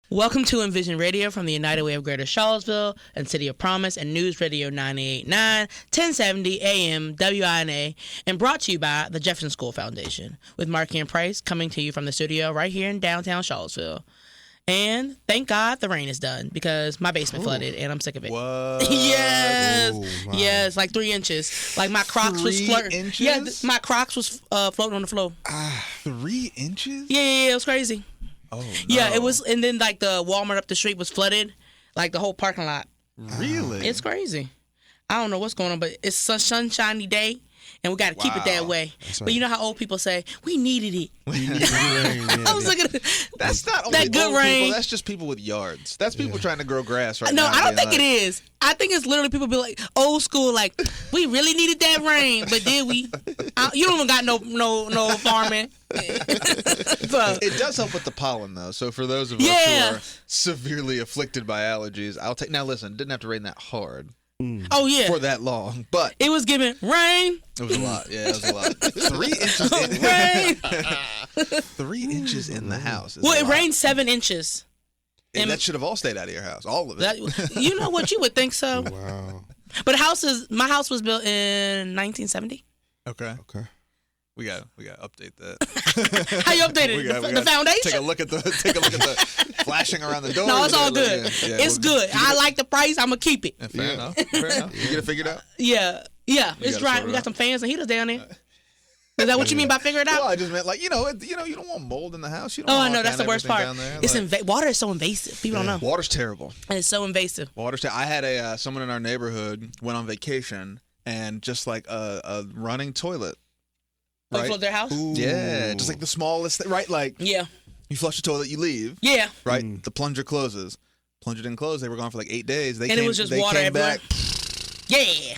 Welcome to Envision Radio from the United Way of Greater Charlottesville and City of Promise and News Radio 98.9, 1070 AM WINA, and brought to you by the Jefferson School Foundation, with Marky and Price coming to you from the studio right here in downtown Charlottesville. And thank God the rain is done because my basement flooded and I'm sick of it. What? Yes. Oh, wow. Yes, like 3 inches. Like my Crocs was 3 flirting. inches? Yeah, my Crocs was floating on the floor. 3 inches? Yeah, it was crazy. Oh, no. Yeah, it was, and then like the Walmart up the street was flooded, like the whole parking lot. Really? It's crazy. I don't know what's going on, but it's a sunshiny day, and we got to keep it that way. That's But right. you know how old people say, we needed it. I I was looking at That's not only that good old rain. people. That's just people with yards. That's people trying to grow grass right No, now. I don't being think it is. I think it's literally people be like old school, like we really needed that rain, but did we? You don't even got no farming. So, It does help with the pollen, though. So for those of us Yeah. who are severely afflicted by allergies, I'll take. Now listen, it didn't have to rain that hard oh yeah, for that long, but it was giving rain. it was a lot. Yeah, it was a lot. 3 inches. Rain. 3 inches in the house. Is Well, a it lot. rained 7 inches. And that should have all stayed out of your house, all of it. That, you know what? You would think so. Wow. But my house was built in 1970. Okay, Okay. we got to update that. How you updated We it? got- we The got to foundation? Take a look at the flashing around the door. No, it's all good. It's good. I like the price. I'm gonna keep it. Fair enough. Fair enough. You get it figured out. Yeah. It's gotta dry. sort it We got out. some fans and heaters down there. Is that what you mean by figure it out? Well, I just meant like you don't want mold in the house. You don't Oh, want I know. all That's the kinda worst everything part. down there. It's Like, water is so invasive. People don't know. water's terrible. And it's so invasive. I had someone in our neighborhood went on vacation and just like a running toilet. Right? Overflowed their house? Yeah, just like the smallest thing, right? Like Yeah. you flush the toilet, you leave, Yeah. right? The plunger closes. Plunger didn't close. They were gone for like 8 days. They And it was just water came everywhere? back. Yeah.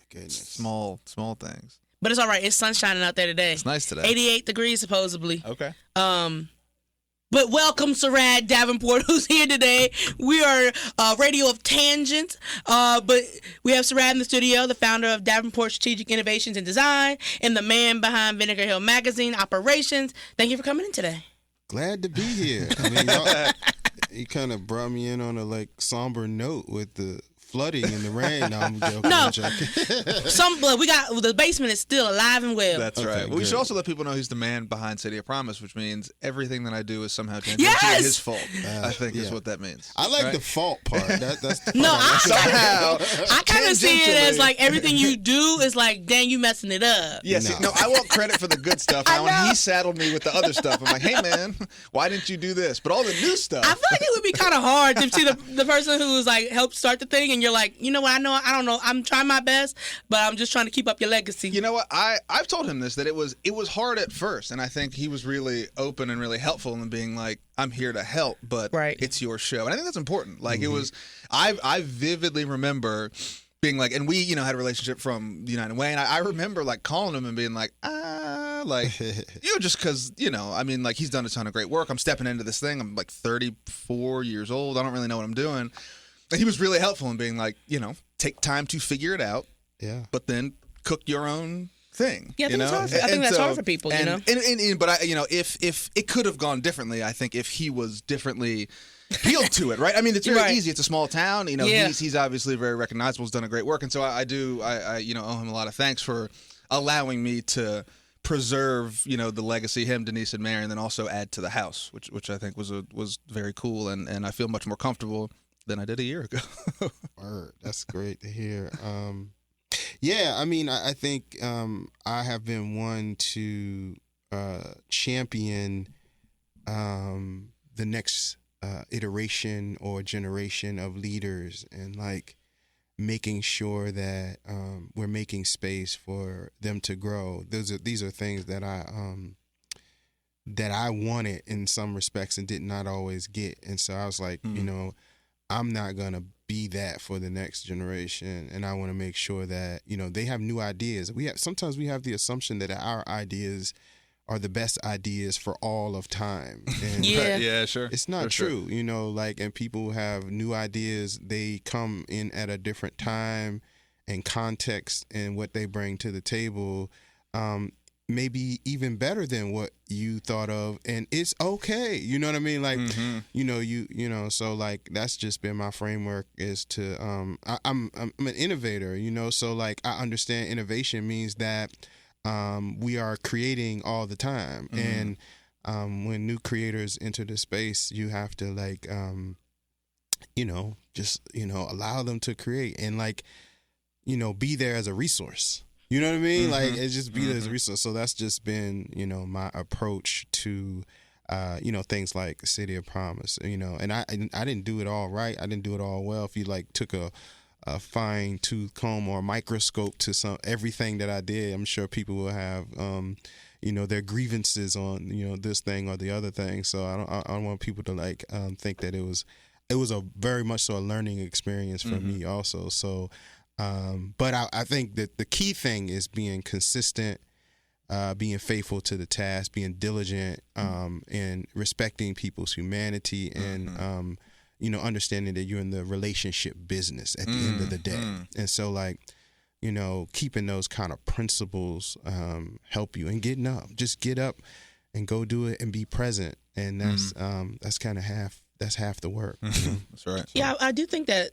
Goodness. Small things. But it's all right. It's sun shining out there today. It's nice today. 88 degrees supposedly. Okay. But welcome, Sarad Davenport, who's here today. We are Radio of Tangent, but we have Sarad in the studio, the founder of Davenport Strategic Innovations and Design, and the man behind Vinegar Hill Magazine Operations. Thank you for coming in today. Glad to be here. I mean, you kind of brought me in on a somber note with the flooding and the rain. No, I'm joking. No. I'm joking. The basement is still alive and well. That's Okay, right. Well, we good. should also let people know he's the man behind City of Promise, which means everything that I do is somehow tangentially Yes! his fault. I think is yeah. what that means. I like Right? the fault part. That's the No, part I kind of see it as Tangentially. like everything you do is like, dang, you messing it up. Yes, No. I want credit for the good stuff. I Now, when know. he saddled me with the other stuff, I'm like, hey, man, why didn't you do this? But all the new stuff. I feel like it would be kind of hard to see the person who's like helped start the thing, and you're like, you know what? I don't know. I'm trying my best, but I'm just trying to keep up your legacy. You know what? I've told him this, that it was hard at first, and I think he was really open and really helpful in being like, I'm here to help, but Right. it's your show. And I think that's important. like it was, I vividly remember being like, and we, had a relationship from the United Way, and I remember like calling him and being like, just because, like he's done a ton of great work. I'm stepping into this thing. I'm like 34 years old. I don't really know what I'm doing. And he was really helpful in being like, take time to figure it out, Yeah. but then cook your own thing. Yeah, I think it's hard I think that's hard for people, you know? But if it could have gone differently, I think if he was differently appealed to it, right? I mean, it's very Right. easy. It's a small town. Yeah. He's obviously very recognizable. He's done a great work, and so I owe him a lot of thanks for allowing me to preserve, the legacy, him, Denise, and Mary, and then also add to the house, which I think was very cool, and I feel much more comfortable than I did a year ago. Word. That's great to hear. Yeah, I mean, I think I have been one to champion the next iteration or generation of leaders, and like making sure that we're making space for them to grow. These are things that I wanted in some respects and did not always get, and so I was like, I'm not gonna be that for the next generation, and I want to make sure that they have new ideas. Sometimes we have the assumption that our ideas are the best ideas for all of time, and Yeah. Yeah, sure. it's not For sure. true. And people have new ideas. They come in at a different time and context, and what they bring to the table maybe even better than what you thought of, and it's okay. You know what I mean? Like, so like that's just been my framework is to I'm an innovator. So like I understand innovation means that we are creating all the time, and when new creators enter the space, you have to like just allow them to create and like be there as a resource. You know what I mean? Like, it's just be there as a resource. So that's just been, my approach to, things like City of Promise. And I didn't do it all right. I didn't do it all well. If you like took a fine tooth comb or a microscope to everything that I did, I'm sure people will have, their grievances on, this thing or the other thing. So I don't want people to like think that it was a very much so a learning experience for me also. So. But I think that the key thing is being consistent, being faithful to the task, being diligent, and respecting people's humanity, and understanding that you're in the relationship business at the end of the day. And so, like, keeping those kind of principles help you. And getting up, just get up and go do it and be present. And that's kind of half the work. That's right. Yeah, I do think that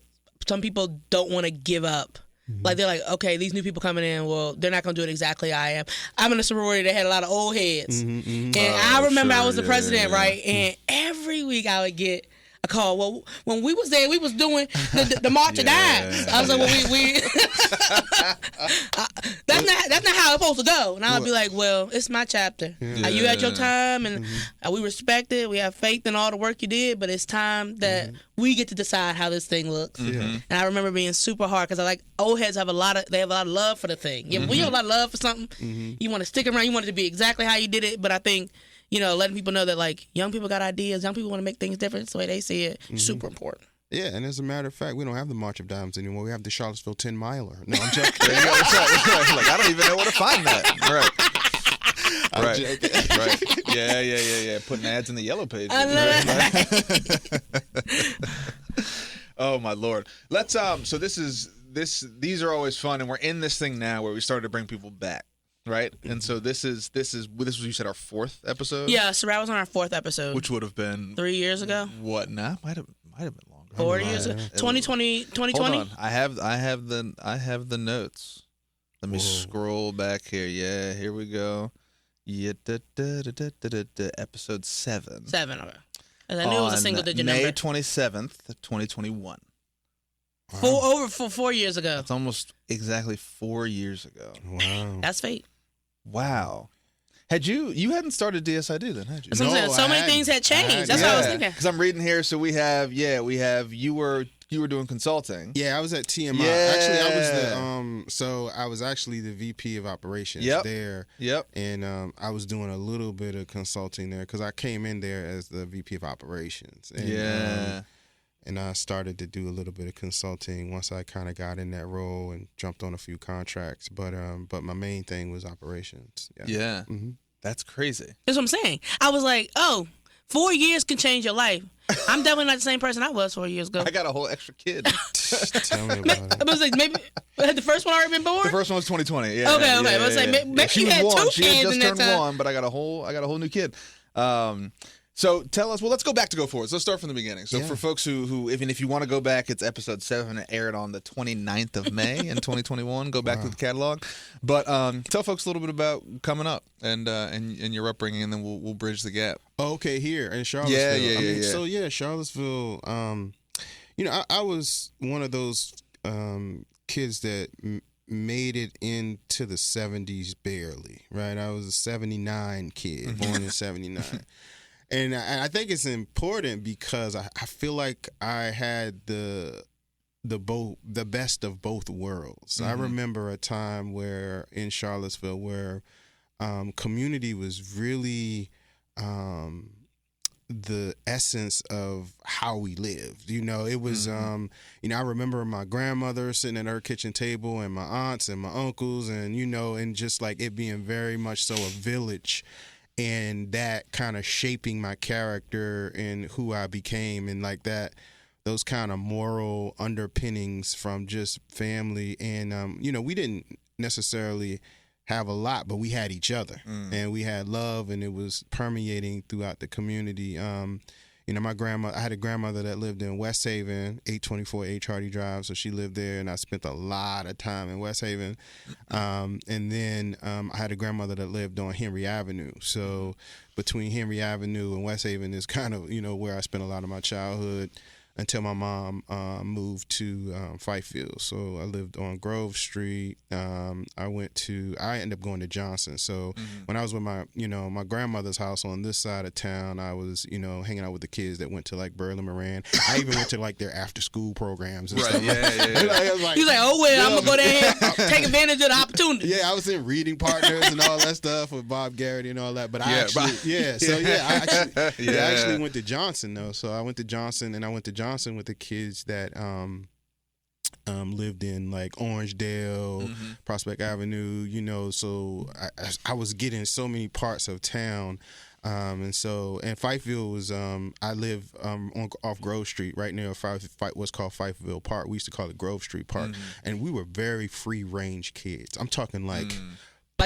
some people don't want to give up. Like, they're like, okay, these new people coming in, well, they're not going to do it exactly I am. I'm in a sorority that had a lot of old heads. And I remember I was the president, right? And every week I would get a call. Well, when we was there, we was doing the March of Dimes. I was like, well, we that's not how it's supposed to go. And I would be like, well, it's my chapter. You had your time, and we respect it. We have faith in all the work you did, but it's time that we get to decide how this thing looks. And I remember being super hard because I like old heads have a lot of love for the thing. When you have a lot of love for something, you want to stick around. You want it to be exactly how you did it. But I think letting people know that, like, young people got ideas. Young people want to make things different. It's the way they see it. Super important. Yeah, and as a matter of fact, we don't have the March of Dimes anymore. We have the Charlottesville 10 miler. No, I'm joking. Like, I don't even know where to find that. Right. Right. Yeah. Putting ads in the yellow page. Oh my Lord. Let's so these are always fun, and we're in this thing now where we started to bring people back. Right, and so this was you said our 4th episode. Yeah, Sarad was on our 4th episode, which would have been 3 years ago. What? Nah, might have been longer. 4 years ago. 2020. Hold on, I have the notes. Let me scroll back here. Yeah, here we go. Yeah, episode 7. 7. Okay. And I knew it was a single-digit number. May 27th, 2021. Over 4 years ago. It's almost exactly 4 years ago. Wow, that's fate. Wow. You hadn't started DSID then, had you? That's what I'm saying. So many things had changed. That's what I was thinking. Because I'm reading here, so we have you were doing consulting. Yeah, I was at TMI. Yeah. Actually, I was actually the VP of operations there. Yep. And I was doing a little bit of consulting there because I came in there as the VP of operations. And, and I started to do a little bit of consulting once I kind of got in that role and jumped on a few contracts. But my main thing was operations. Yeah. That's crazy. That's what I'm saying. I was like, 4 years can change your life. I'm definitely not the same person I was 4 years ago. I got a whole extra kid. Tell me about it. I was like, maybe had the first one already been born? The first one was 2020. Yeah. Okay. I was like, maybe she you was had 2 1. kids She had just in that turned time. 1, but I got a whole new kid. So tell us. Well, let's go back to Go Forward. Let's start from the beginning. So for folks who even if you want to go back, it's episode 7. It aired on the 29th of May in 2021. Go back to the catalog. But tell folks a little bit about coming up and your upbringing, and then we'll bridge the gap. Okay, here in Charlottesville. Yeah. So Charlottesville. I was one of those kids that made it into the 70s barely. Right, I was a 79 kid, born in 79. And I think it's important because I feel like I had the best of both worlds. I remember a time where in Charlottesville where community was really the essence of how we lived. It was I remember my grandmother sitting at her kitchen table and my aunts and my uncles and just like it being very much so a village. And that kind of shaping my character and who I became, and like that, those kind of moral underpinnings from just family. And we didn't necessarily have a lot, but we had each other, and we had love, and it was permeating throughout the community. My grandma, I had a grandmother that lived in West Haven, 824 H. Hardy Drive, so she lived there, and I spent a lot of time in West Haven. And then I had a grandmother that lived on Henry Avenue. So between Henry Avenue and West Haven is kind of, where I spent a lot of my childhood until my mom moved to Fifield. So I lived on Grove Street. I ended up going to Johnson. So when I was with my grandmother's house on this side of town, I was, hanging out with the kids that went to like Berlin Moran. I even went to like their after school programs and stuff. Yeah. He's like, I'm going to go there and take advantage of the opportunity. Yeah, I was in reading partners and all that stuff with Bob Garrity and all that. But I actually went to Johnson though. So I went to Johnson, and I went to Johnson with the kids that lived in like Orangedale, Prospect Avenue, so I was getting so many parts of town. And Fifield was, I live off Grove Street right near what's called Fifeville Park. We used to call it Grove Street Park. And we were very free range kids. I'm talking like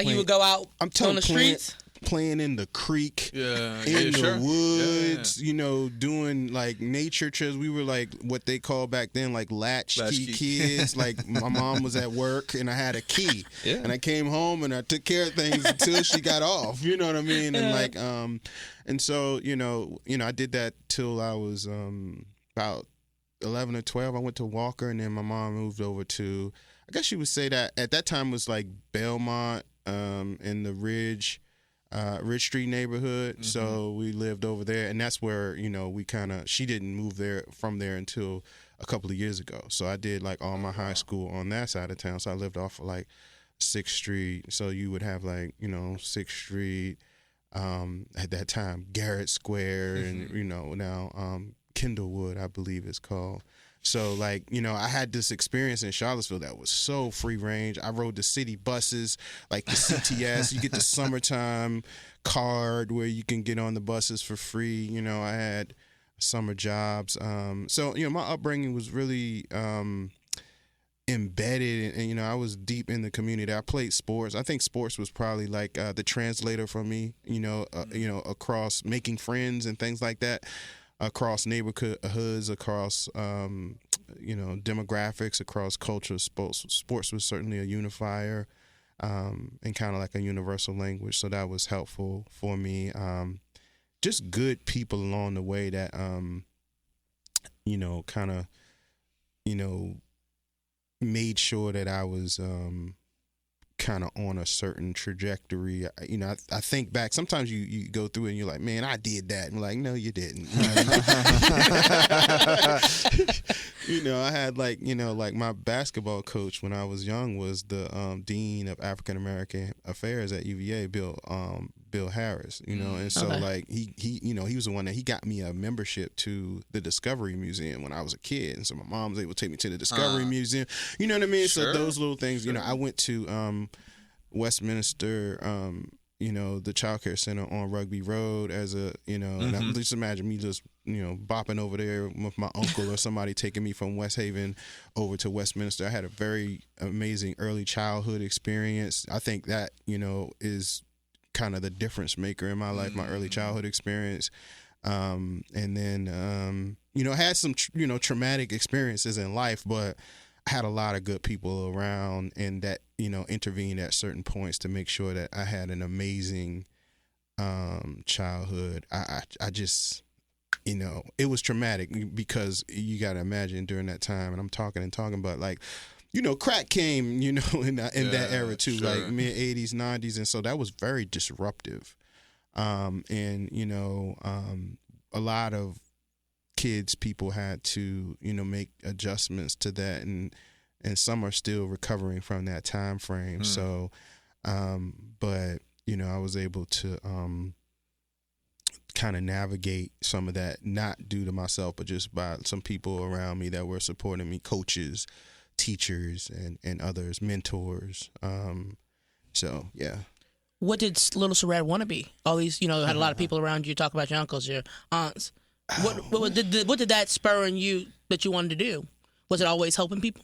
you would go out on the streets? Playing in the creek, in the woods, doing like nature trips. We were like what they call back then like latchkey kids. Like my mom was at work and I had a key, and I came home and I took care of things until she got off. You know what I mean? And like, and so I did that till I was about 11 or 12. I went to Walker, and then my mom moved over to, I guess you would say that at that time was like Belmont, in the Ridge Street neighborhood. So we lived over there, and that's where she didn't move from there until a couple of years ago. So I did like all my high school on that side of town. So I lived off of like 6th Street. So you would have like 6th Street at that time, Garrett Square, and now Kindlewood, I believe it's called. So, like, I had this experience in Charlottesville that was so free range. I rode the city buses, like the CTS. You get the summertime card where you can get on the buses for free. I had summer jobs. So, my upbringing was really embedded, and I was deep in the community. I played sports. I think sports was probably like the translator for me, across making friends and things like that. Across neighborhoods, across demographics, across culture. Sports was certainly a unifier, and kind of like a universal language. So that was helpful for me. Just good people along the way that kind of made sure that I was kind of on a certain trajectory. I think back, sometimes you go through it and you're like, man, I did that. And I'm like, no, you didn't. I had like my basketball coach when I was young was the Dean of African American Affairs at UVA, Bill Harris, and so like he was the one that he got me a membership to the Discovery Museum when I was a kid. And so my mom was able to take me to the Discovery Museum. You know what I mean? Sure. So those little things, I went to Westminster, the child care center on Rugby Road as a, and I just imagine me just, bopping over there with my uncle or somebody taking me from West Haven over to Westminster. I had a very amazing early childhood experience. I think that, is kind of the difference maker in my life, my early childhood experience. And then, had some, traumatic experiences in life, but I had a lot of good people around and that, intervened at certain points to make sure that I had an amazing childhood. I just, it was traumatic because you got to imagine during that time, and I'm talking, but like, crack came, in that era too, sure. Like mid 80s, 90s. And so that was very disruptive. And, a lot of people had to, make adjustments to that. And some are still recovering from that time frame. So, but, I was able to kind of navigate some of that, not due to myself, but just by some people around me that were supporting me, coaches, teachers, and others, mentors. So, yeah. What did little Sarad want to be? All these, had a lot of people around you. Talk about your uncles, your aunts. What did that spur in you that you wanted to do? Was it always helping people?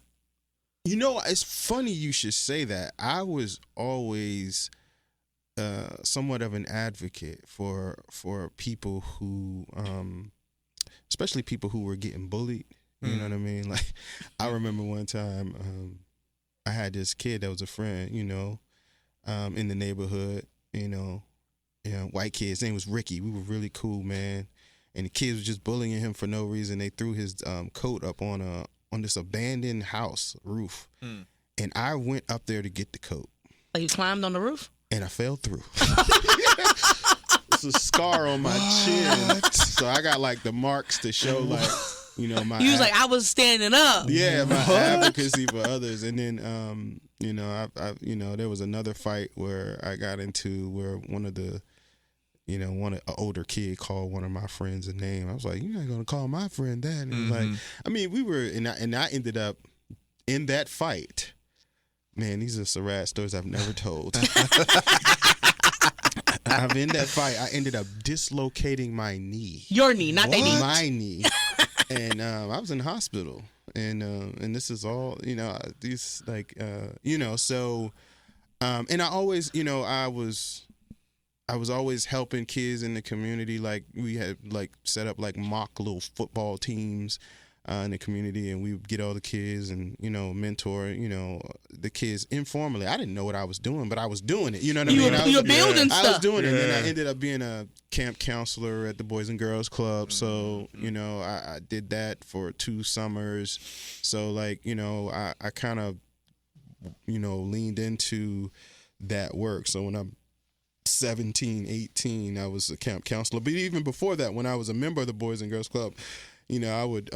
You know, it's funny you should say that. I was always somewhat of an advocate for people who, especially people who were getting bullied. You know what I mean? Like, I remember one time I had this kid that was a friend, you know, in the neighborhood, you know, white kid. His name was Ricky. We were really cool, man. And the kids were just bullying him for no reason. They threw his coat up on this abandoned house roof. And I went up there to get the coat. Like you climbed on the roof? And I fell through. It's a scar on my chin. So I got like the marks to show like, you know, my... You was like, I was standing up. Yeah, my advocacy for others. And then, you know, I you know, there was another fight where I got into where one of the, you know, an older kid called one of my friends a name. I was like, you're not going to call my friend that. And it was like, I mean, we were, and I ended up in that fight. Man, these are Sarad stories I've never told. I'm in that fight. I ended up dislocating my knee. Your knee, not their knee. My knee. And I was in the hospital. And this is all, you know, these like, you know, so, and I always, you know, I was always helping kids in the community. Like we had like set up like mock little football teams in the community, and we would get all the kids and, you know, mentor, you know, the kids informally. I didn't know what I was doing, but I was doing it. You know what I mean? You were building stuff. I was doing it, and then I ended up being a camp counselor at the Boys and Girls Club. So, you know, I did that for 2 summers. So, like, you know, I kind of, you know, leaned into that work. So when I'm 17, 18, I was a camp counselor. But even before that, when I was a member of the Boys and Girls Club, you know, I would,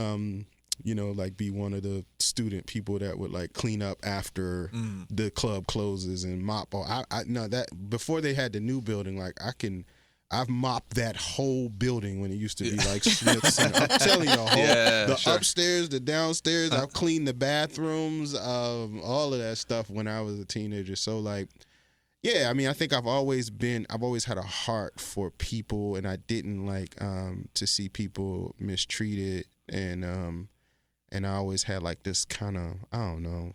you know, like be one of the student people that would like clean up after the club closes and mop all. I know that before they had the new building, like I've mopped that whole building when it used to be like Smith's. And I'm telling you, upstairs, the downstairs. I've cleaned the bathrooms, all of that stuff when I was a teenager. So like, yeah, I mean, I think I've always had a heart for people, and I didn't like to see people mistreated, and I always had like this kind of, I don't know,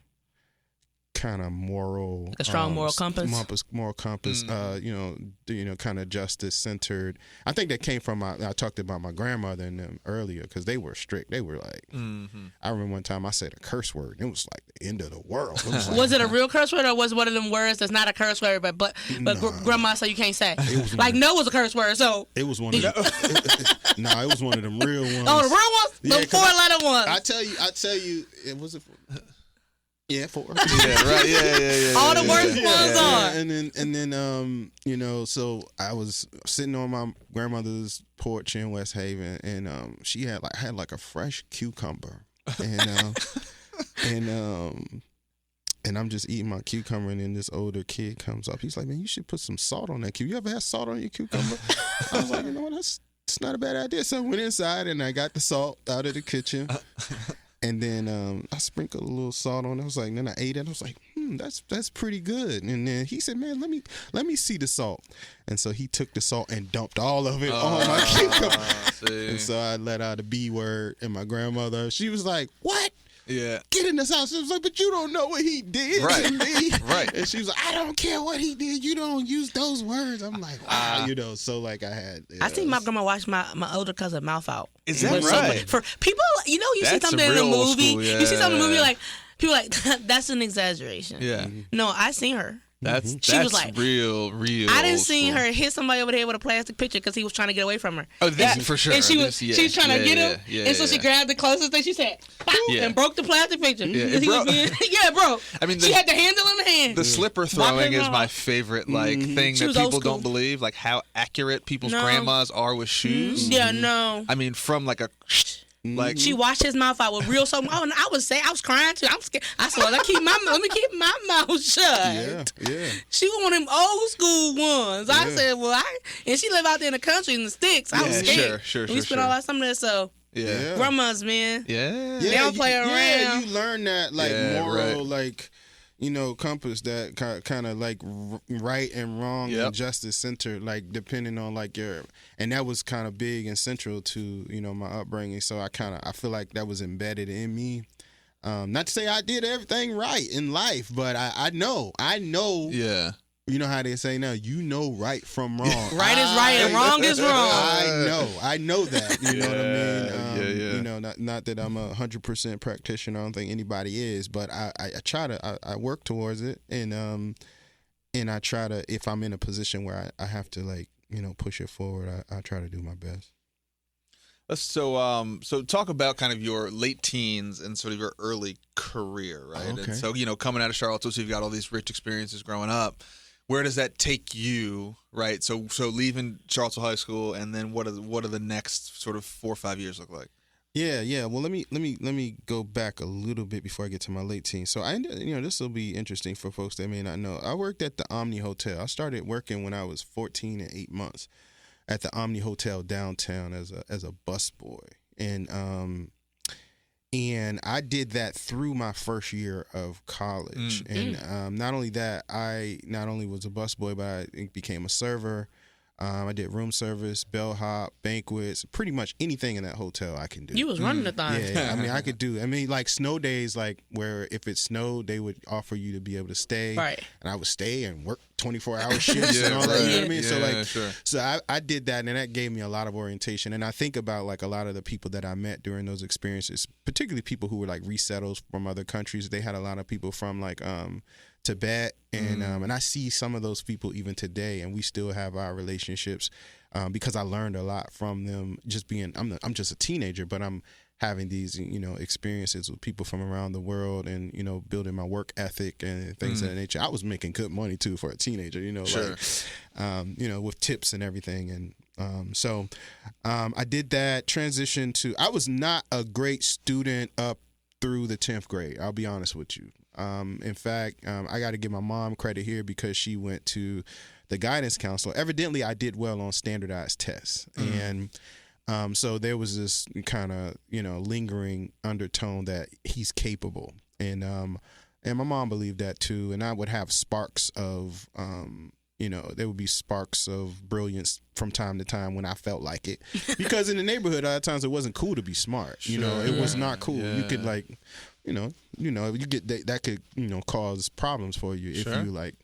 kind of moral, like a strong moral compass. Moral compass. You know, kind of justice centered. I think that came from I talked about my grandmother and them earlier because they were strict. They were like, I remember one time I said a curse word. And it was like the end of the world. It was, like, was it a real curse word, or was one of them words that's not a curse word, but grandma said you can't say? Like no was a curse word, so it was one of them. No, it was one of them real ones. Oh, the real ones, the 4-letter ones. I tell you, it was a. Yeah, 4. Yeah, right. Yeah. All the worst ones are. And then, you know, so I was sitting on my grandmother's porch in West Haven, and she had like a fresh cucumber, and I'm just eating my cucumber, and then this older kid comes up. He's like, "Man, you should put some salt on that cucumber. You ever had salt on your cucumber?" I was like, "You know what? It's not a bad idea." So I went inside and I got the salt out of the kitchen. And then I sprinkled a little salt on it. I was like, and then I ate it. I was like, that's pretty good. And then he said, man, let me see the salt. And so he took the salt and dumped all of it on my cucumber. And so I let out a B word, and my grandmother, she was like, what? Yeah. Get in this house. It was like, but you don't know what he did to me. Right. And she was like, I don't care what he did. You don't use those words. I'm like, wow, you know. So like I had. I seen my grandma wash my older cousin's mouth out. Is that right? For people, you know, you see something in a movie. You see something in a movie, like people like that's an exaggeration. Yeah. No, I seen her. She was like real. I didn't see her hit somebody over the head with a plastic picture because he was trying to get away from her. Oh, that for sure. And she was trying to get him, and so she grabbed the closest thing. She said, and broke the plastic picture. Yeah, bro. I mean, she had the handle in the hand. The slipper throwing is my favorite thing that people don't believe, like how accurate people's grandmas are with shoes. Yeah, no. I mean, from like a. Like she washed his mouth out with real soap. Oh, and I was crying too. I'm scared. I said, well, let me keep my mouth shut. Yeah. She was one of them old school ones. I said, well, and she live out there in the country in the sticks. I was scared. Sure. We spent all our summer there, so grandmas, man. Yeah. They don't play around. Yeah, you learn that like moral, like, you know, compass that kind of like right and wrong and justice centered, like depending on like and that was kind of big and central to, you know, my upbringing. So I feel like that was embedded in me. Not to say I did everything right in life, but I know. Yeah. You know how they say now, you know right from wrong. Right is right and wrong is wrong. I know that. You know what I mean? Yeah. You know, not that I'm 100% practitioner. I don't think anybody is, but I try to. I work towards it, and I try to. If I'm in a position where I have to like push it forward, I try to do my best. So talk about kind of your late teens and sort of your early career, right? Okay. And so coming out of Charlottesville, so you've got all these rich experiences growing up. Where does that take you, right? So leaving Charlottesville High School, and then what are the next sort of 4 or 5 years look like? Yeah. Well, let me go back a little bit before I get to my late teens. So this will be interesting for folks that may not know. I worked at the Omni Hotel. I started working when I was 14 and 8 months at the Omni Hotel downtown as a busboy, and I did that through my first year of college. And not only that, I not only was a busboy, but I became a server. I did room service, bellhop, banquets, pretty much anything in that hotel I can do. You was running the thing. Yeah, I mean, I could do. I mean, like snow days, like where if it snowed, they would offer you to be able to stay, right? And I would stay and work 24-hour shifts and all that. You know what I mean? Sure. So I did that, and that gave me a lot of orientation. And I think about like a lot of the people that I met during those experiences, particularly people who were like resettles from other countries. They had a lot of people from like Tibet, and I see some of those people even today, and we still have our relationships because I learned a lot from them. Just being, I'm just a teenager, but I'm having these experiences with people from around the world, and building my work ethic and things of that nature. I was making good money too for a teenager, Sure. like with tips and everything, and so I did that transition to. I was not a great student up through the 10th grade. I'll be honest with you. In fact, I got to give my mom credit here because she went to the guidance counselor. Evidently, I did well on standardized tests. And so there was this kind of, lingering undertone that he's capable. And my mom believed that too. And I would have sparks of, there would be sparks of brilliance from time to time when I felt like it. Because in the neighborhood, a lot of times it wasn't cool to be smart. It was not cool. Yeah. You could like... you get that could cause problems for you if you like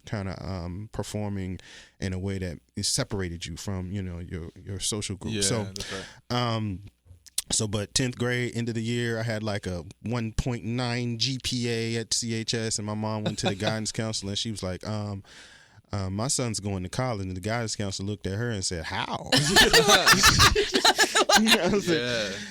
kind of performing in a way that is separated you from your social group. So that's right. But 10th grade, end of the year, I had like a 1.9 GPA at CHS, and my mom went to the guidance counselor, and she was like, my son's going to college, and the guidance counselor looked at her and said, "How?"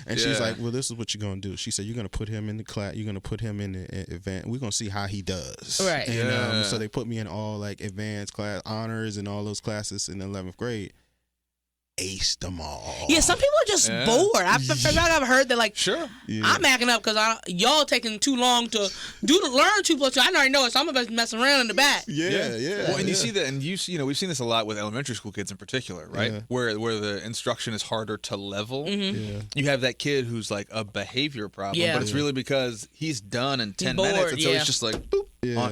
And she's like, "Well, this is what you're gonna do." She said, "You're gonna put him in the class. You're gonna put him in the event. We're gonna see how he does." Right. And so they put me in all like advanced class, honors, and all those classes in the 11th grade. Aced them all. Yeah, some people are just bored. I've heard that like, sure, I'm acting up because y'all taking too long to learn 2 + 2. I already know it, so I'm gonna be messing around in the back. Yeah. Well, and you see that, and we've seen this a lot with elementary school kids in particular, right? Yeah. Where the instruction is harder to level. Mm-hmm. Yeah. You have that kid who's like a behavior problem, Yeah. but it's really because he's done in 10 bored, minutes, and so yeah. it's just like boop,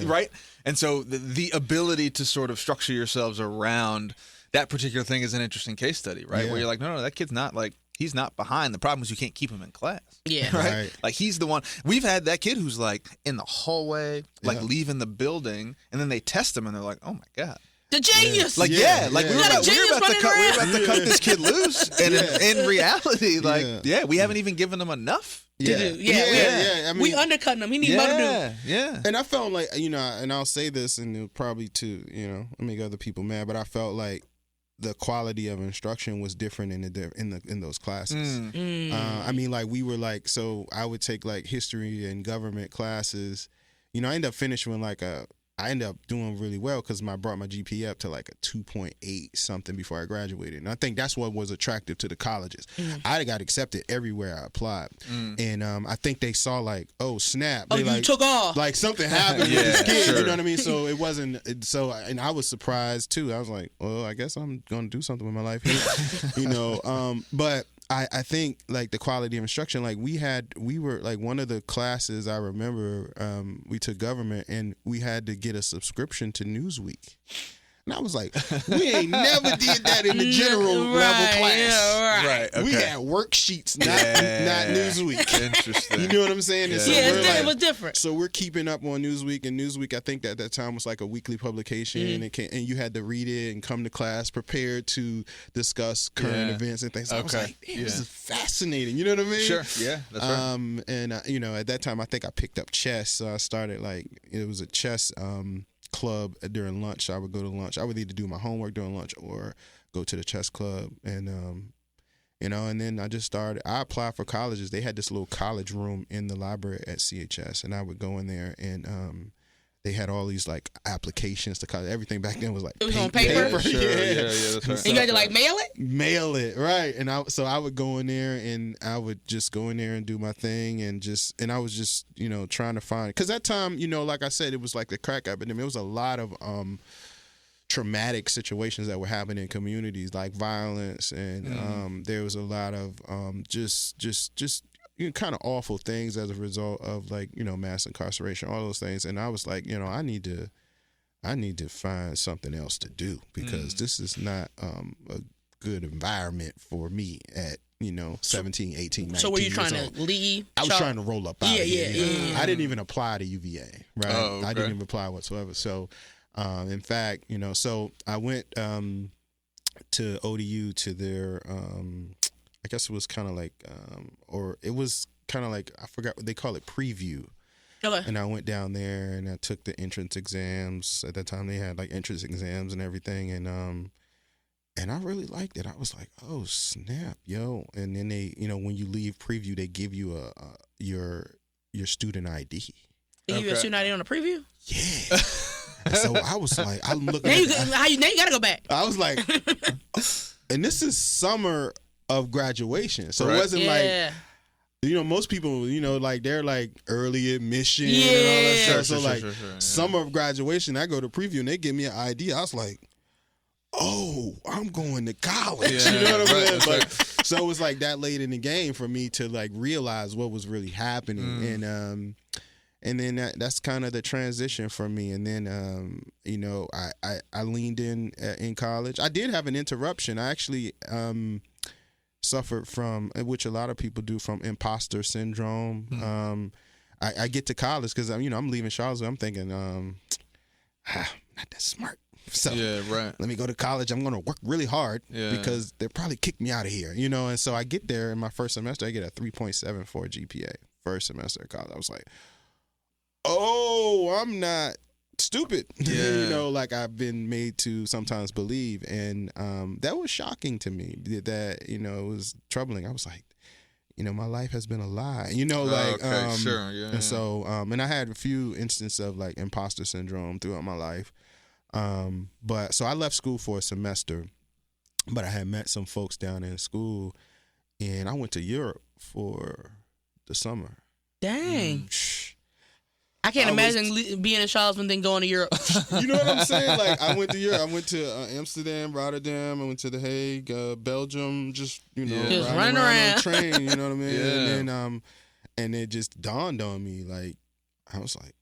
right? And so the ability to sort of structure yourselves around that particular thing is an interesting case study, right? Yeah. Where you're like, no, that kid's not like, he's not behind. The problem is you can't keep him in class. Yeah. Right. Like he's the one. We've had that kid who's like in the hallway, like leaving the building, and then they test him and they're like, oh my God. The genius. Like, we were about to cut this kid loose. And in reality, like, we haven't even given him enough. To do. I mean, we undercutting him. He needs more to do. Yeah. And I felt like, and I'll say this, and it'll probably to, make other people mad, but I felt like the quality of instruction was different in those classes. I mean, like we were like, so I would take like history and government classes. I ended up finishing like I ended up doing really well because I brought my GPA up to like a 2.8 something before I graduated. And I think that's what was attractive to the colleges. I got accepted everywhere I applied. And I think they saw like, oh, snap. Oh, you took off. Like something happened with this kid, sure. you know what I mean? So it wasn't, and I was surprised too. I was like, well, I guess I'm going to do something with my life here, but I think like the quality of instruction, like we were like one of the classes I remember, we took government and we had to get a subscription to Newsweek. And I was like, we ain't never did that in the general level class. Yeah, Right. Okay. We had worksheets, not Newsweek. Interesting. You know what I'm saying? And so Yeah, we're it was different. So we're keeping up on Newsweek, and Newsweek, I think that at that time was like a weekly publication, and you had to read it and come to class prepared to discuss current events and things. I was like, damn, this is fascinating. You know what I mean? Sure. Yeah, that's right. And you know, at that time, I think I picked up chess, so I started it was a chess club during lunch. I would go to lunch. I would either do my homework during lunch or go to the chess club, and you know, and then I just started. I applied for colleges. They had this little college room in the library at CHS, and I would go in there, and they had all these like applications to college. Everything back then was like it was on paper. Yeah, sure. Yeah, that's right. And you had to like mail it. Mail it, right? And I would go in there, and I would just go in there and do my thing, and I was just, you know, trying to find, because that time, you know, like I said, it was like the crack epidemic. It was a lot of traumatic situations that were happening in communities, like violence, and there was a lot of just you know, kind of awful things as a result of, like, you know, mass incarceration, all those things. And I was like, you know, I need to find something else to do, because this is not a good environment for me at, you know, 17, 18, 19 So were you trying years to leave? I was trying to roll up out of here. Yeah. I didn't even apply to UVA, right? Oh, okay. I didn't even apply whatsoever. So, in fact, you know, so I went to ODU to their, I guess it was kind of like, or it was kind of like, I forgot what they call it, preview. Okay. And I went down there and I took the entrance exams. At that time, they had like entrance exams and everything, and I really liked it. I was like, oh snap, yo! And then they, you know, when you leave preview, they give you your student ID. They give you a student ID on a preview? Yeah. So I was like, I'm looking. Now you gotta go back. I was like, and this is summer of graduation, so Right. it wasn't like, you know, most people, you know, like they're like early admission and all that stuff. Sure, summer of graduation, I go to preview and they give me an ID. I was like, oh, I'm going to college. Yeah, you know what I'm saying? right. Like, so it was like that late in the game for me to like realize what was really happening, and then that's kind of the transition for me. And then, you know, I leaned in college. I did have an interruption. I actually suffered from, which a lot of people do, from imposter syndrome. I get to college because, you know, I'm leaving Charlottesville. I'm thinking, not that smart. So let me go to college. I'm going to work really hard because they'll probably kick me out of here, you know. And so I get there in my first semester. I get a 3.74 GPA first semester of college. I was like, oh, I'm not stupid, you know, like I've been made to sometimes believe. And that was shocking to me. That, you know, it was troubling. I was like, you know, my life has been a lie, you know, like, and so, and I had a few instances of like imposter syndrome throughout my life. But so I left school for a semester, but I had met some folks down in school, and I went to Europe for the summer. Dang. I can't imagine being in Charlottesville and then going to Europe. You know what I'm saying? Like, I went to Europe. I went to Amsterdam, Rotterdam. I went to The Hague, Belgium. Just, you know, just running around on a train. You know what I mean? Yeah. And then, and it just dawned on me. Like, I was like,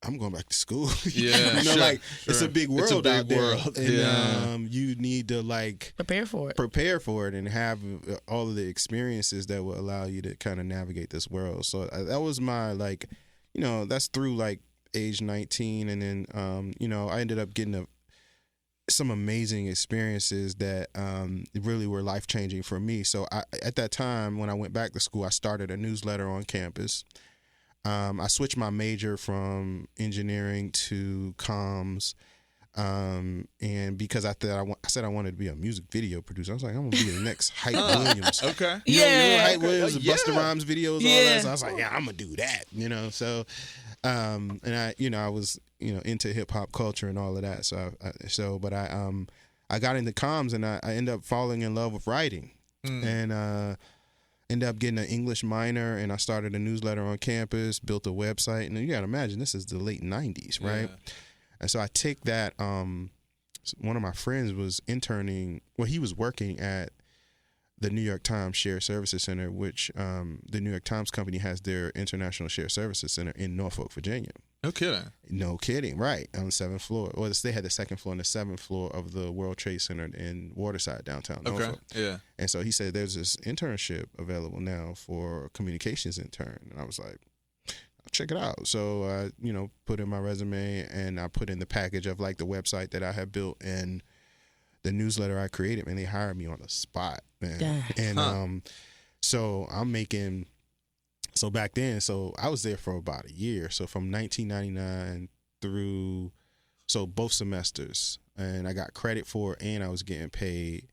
I'm going back to school. Yeah, you know, like it's a big world out there, world. And you need to like prepare for it and have all of the experiences that will allow you to kind of navigate this world. So that was my like. You know, that's through like age 19, and then you know, I ended up getting some amazing experiences that really were life changing for me. So at that time, when I went back to school, I started a newsletter on campus. I switched my major from engineering to comms, and because I said I wanted to be a music video producer. I was like, I'm gonna be the next Hype Williams. Okay. You know Hype Williams, Busta Rhymes videos, all Yeah. that. So I was like, yeah, I'm gonna do that. You know, so and I, you know, I was, you know, into hip hop culture and all of that. So I got into comms, and I ended up falling in love with writing, and ended up getting an English minor, and I started a newsletter on campus, built a website, and you gotta imagine this is the late 90s, right? Yeah. And so I take that. One of my friends was interning. Well, he was working at the New York Times Shared Services Center, which the New York Times Company has their International Shared Services Center in Norfolk, Virginia. No kidding. No kidding, right, on the 7th floor. Well, they had the 2nd floor and the 7th floor of the World Trade Center in Waterside, downtown Norfolk. Yeah. And so he said, there's this internship available now for a communications intern. And I was like, check it out. So I, put in my resume, and I put in the package of like the website that I had built and the newsletter I created, and they hired me on the spot, man. Damn. And so I'm making... So back then, I was there for about a year. So from 1999 through, both semesters, and I got credit for it, and I was getting paid.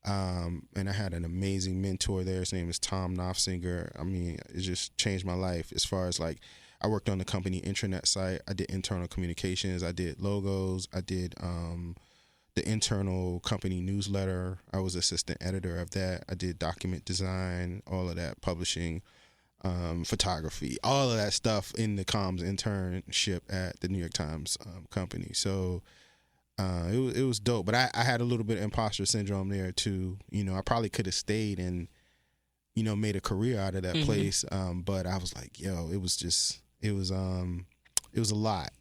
And I had an amazing mentor there. His name is Tom Knopfsinger. I mean, it just changed my life as far as like, I worked on the company intranet site. I did internal communications. I did logos. I did the internal company newsletter. I was assistant editor of that. I did document design, all of that, publishing. Photography, all of that stuff in the comms internship at the New York Times company. So it was dope. But I had a little bit of imposter syndrome there too. I probably could have stayed and made a career out of that place. But I was like, yo, it was a lot.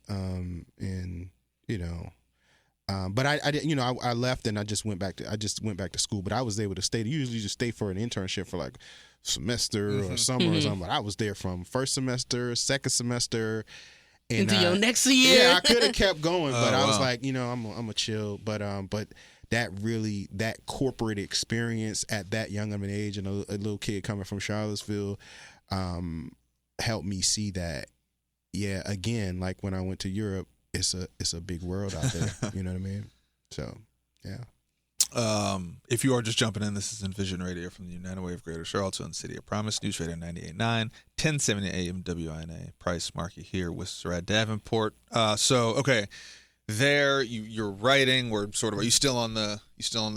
But I did, I left and I just went back to school. But I was able to stay. Usually just stay for an internship for like semester or summer or something. But I was there from first semester, second semester, and into your next year. Yeah, I could have kept going, but I was like, I'm a chill. But that corporate experience at that young of an age, and a little kid coming from Charlottesville, helped me see that. Yeah, again, like when I went to Europe, it's a big world out there. You know what I mean? So, yeah. If you are just jumping in, this is Envision Radio from the United Way of Greater Charlottesville, City of Promise, News Radio 98.9, 1070 AM WINA. Price Markey here with Sarad Davenport. There you're writing. Are you still on the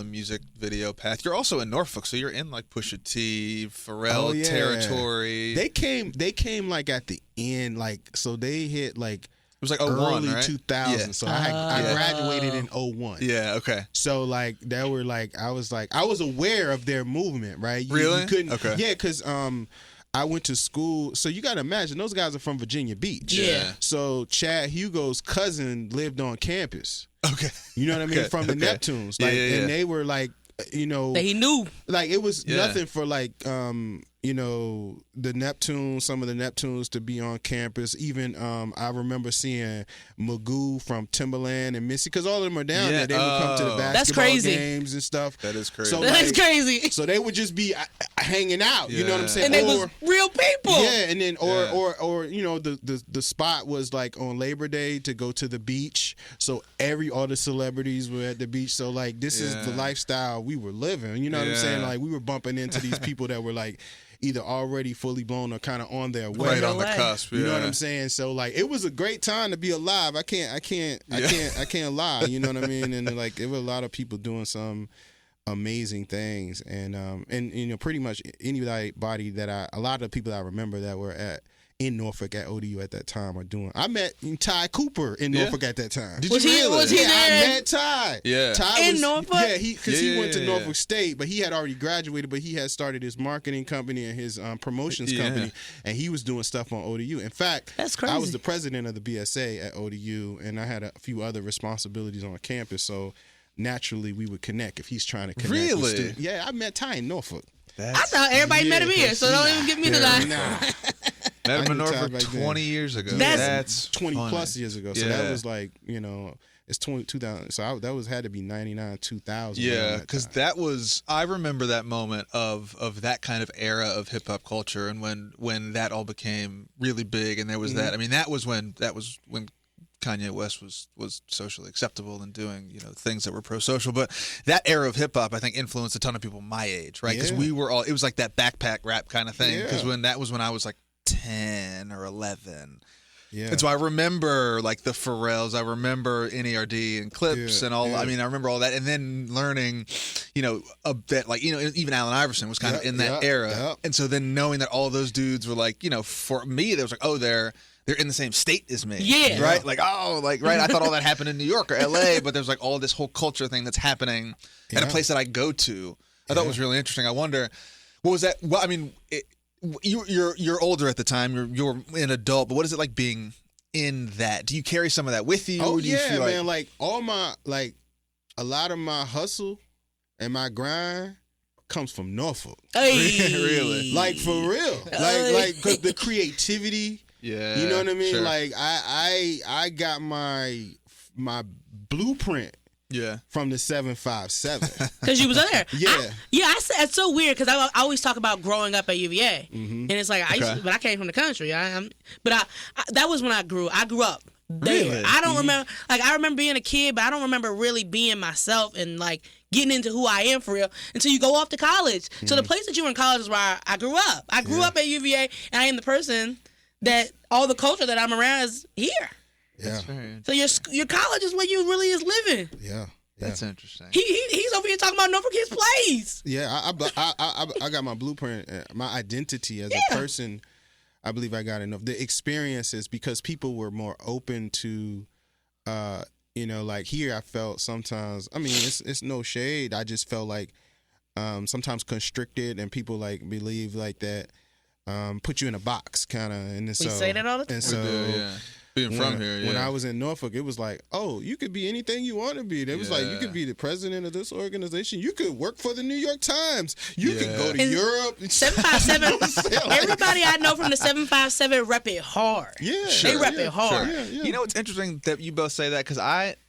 music video path? You're also in Norfolk, so you're in like Pusha T, Pharrell territory. They came like at the end, like so they hit like. It was like early 01, right? 2000. Yeah. So I graduated in 01. Yeah, okay. So like I was aware of their movement, right? Really? You couldn't, okay. Yeah, because I went to school. So you got to imagine those guys are from Virginia Beach. Yeah. So Chad Hugo's cousin lived on campus. Okay. You know what I mean? From the Neptunes. Like, and they were like, that he knew. Like it was nothing for like the Neptunes, some of the Neptunes to be on campus. Even I remember seeing Magoo from Timberland and Missy, because all of them are down there. They would come to the basketball games and stuff. That is crazy. So, That's crazy. So they would just be hanging out. You know what I'm saying? And they was real people. Yeah, and then or the spot was like on Labor Day to go to the beach. So all the celebrities were at the beach. So like this is the lifestyle we were living. You know what I'm saying? Like we were bumping into these people that were like either already fully blown or kind of on their way. Right on the cusp. You know what I'm saying? So like it was a great time to be alive. I can't lie. You know what I mean? And like there were a lot of people doing some amazing things, and pretty much anybody that a lot of the people that I remember that were in Norfolk at ODU at that time are doing. I met Ty Cooper in Norfolk at that time. Was he there? I met Ty. Yeah. Ty in Norfolk? Yeah, he went to Norfolk State, but he had already graduated, but he had started his marketing company and his promotions company, and he was doing stuff on ODU. In fact, that's crazy. I was the president of the BSA at ODU, and I had a few other responsibilities on campus, so naturally we would connect if he's trying to connect with students. Yeah, I met Ty in Norfolk. I thought everybody met him here, so don't even give me the line. Met him in Norfolk 20 years ago. That's 20 funny. plus years ago. So that was like, it's 2000. So that had to be 99, 2000. Yeah, because I remember that moment of that kind of era of hip hop culture, and when that all became really big, and there was that. I mean, that was when Kanye West was socially acceptable and doing things that were pro-social. But that era of hip hop, I think, influenced a ton of people my age, right? Because we were all, it was like that backpack rap kind of thing. Because when I was like 10 or 11. Yeah. And so I remember like the Pharrells, I remember NERD and Clips and all. I mean, I remember all that, and then learning, a bit like even Allen Iverson was kind of in that era, and so then knowing that all those dudes were like, for me, it was like, oh, they're in the same state as me. Yeah. Right? Like, right. I thought all that happened in New York or LA, but there's like all this whole culture thing that's happening at a place that I go to. I thought was really interesting. I wonder, what was that? Well, I mean, you're older at the time. You're an adult, but what is it like being in that? Do you carry some of that with you? Oh or do you yeah, feel man. Like all my a lot of my hustle and my grind comes from Norfolk. Hey. Really? Like for real. Like cause the creativity. Yeah. You know what I mean? Sure. Like I got my blueprint from the 757. Because you was there. Yeah. It's so weird because I always talk about growing up at UVA. Mm-hmm. And it's like, but I came from the country. But that was when I grew up there. Really? I don't remember, I remember being a kid, but I don't remember really being myself and like getting into who I am for real until you go off to college. So the place that you were in college is where I grew up. I grew up at UVA, and I am the person that all the culture that I'm around is here. Yeah. So your college is where you really is living. Yeah. That's interesting. He's over here talking about Norfolk Kids Plays. Yeah, I got my blueprint, my identity as a person. I believe I got enough. The experiences, because people were more open to, like here I felt sometimes, I mean, it's no shade. I just felt like sometimes constricted, and people like believe like that, put you in a box kind of. And We so, say that all the time. And so, yeah. Being from here, when I was in Norfolk, it was like, oh, you could be anything you want to be. It was like, you could be the president of this organization. You could work for the New York Times. You could go to Europe. 757. Everybody I know from the 757 rep it hard. Yeah, They rep it hard. Sure. Yeah. You know, it's interesting that you both say that because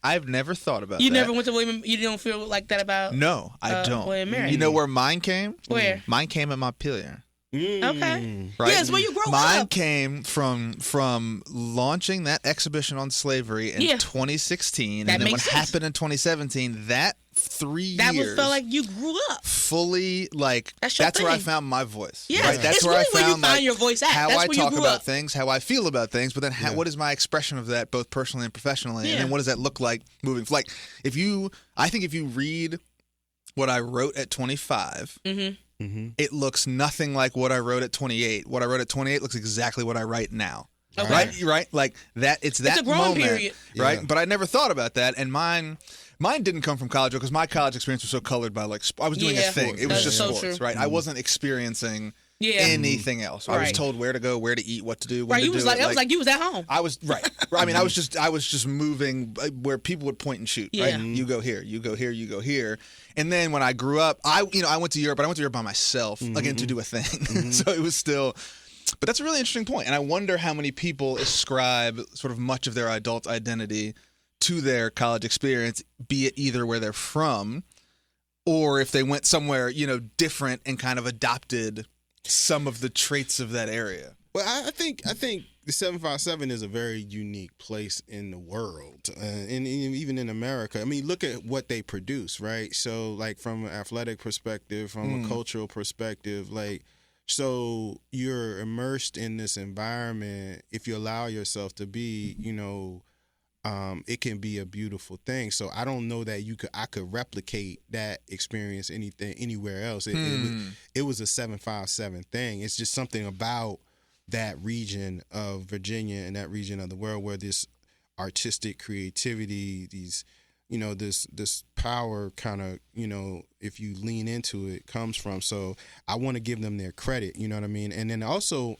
I've never thought about You that. never went to William. You don't feel like that about? No, I don't. William Mary. You know where mine came? Where? Mine came at Montpelier. Okay. Right? Yeah, it's where you grew Mine up. came from launching that exhibition on slavery in 2016, That and then what makes sense. happened in 2017. That 3 years. That felt like you grew up. Fully like That's your where I thing. found my voice. Yeah, right? That's it's where really I where you found find like, your voice at. how That's I where you talk grew about up. things, how I feel about things, but then what is my expression of that, both personally and professionally, and then what does that look like moving? Like I think if you read what I wrote at 25. It looks nothing like what I wrote at 28. What I wrote at 28 looks exactly what I write now. Okay. Right? Like that. It's that a growing moment, period. right? Yeah. But I never thought about that. And mine didn't come from college because my college experience was so colored by like I was doing a thing. It was That's just so sports, true. right? I wasn't experiencing Yeah. anything else. I was Right. told where to go, where to eat, what to do, when Right. to You was do like, it. it was like you was at home. I was right. I mean, I was just moving where people would point and shoot. Yeah. Right? You go here, you go here, you go here. And then when I grew up, I went to Europe, but I went to Europe by myself again to do a thing. So it was still. But that's a really interesting point, and I wonder how many people ascribe sort of much of their adult identity to their college experience, be it either where they're from, or if they went somewhere different and kind of adopted some of the traits of that area. Well, I think the 757 is a very unique place in the world, and even in America. I mean, look at what they produce, right? So, like from an athletic perspective, from a cultural perspective, like, so you're immersed in this environment. If you allow yourself to be, it can be a beautiful thing. So I don't know that I could replicate that experience anywhere else. It was a 757 thing. It's just something about that region of Virginia and that region of the world where this artistic creativity, these, this power kind of, if you lean into it, comes from. So I want to give them their credit, you know what I mean? And then also,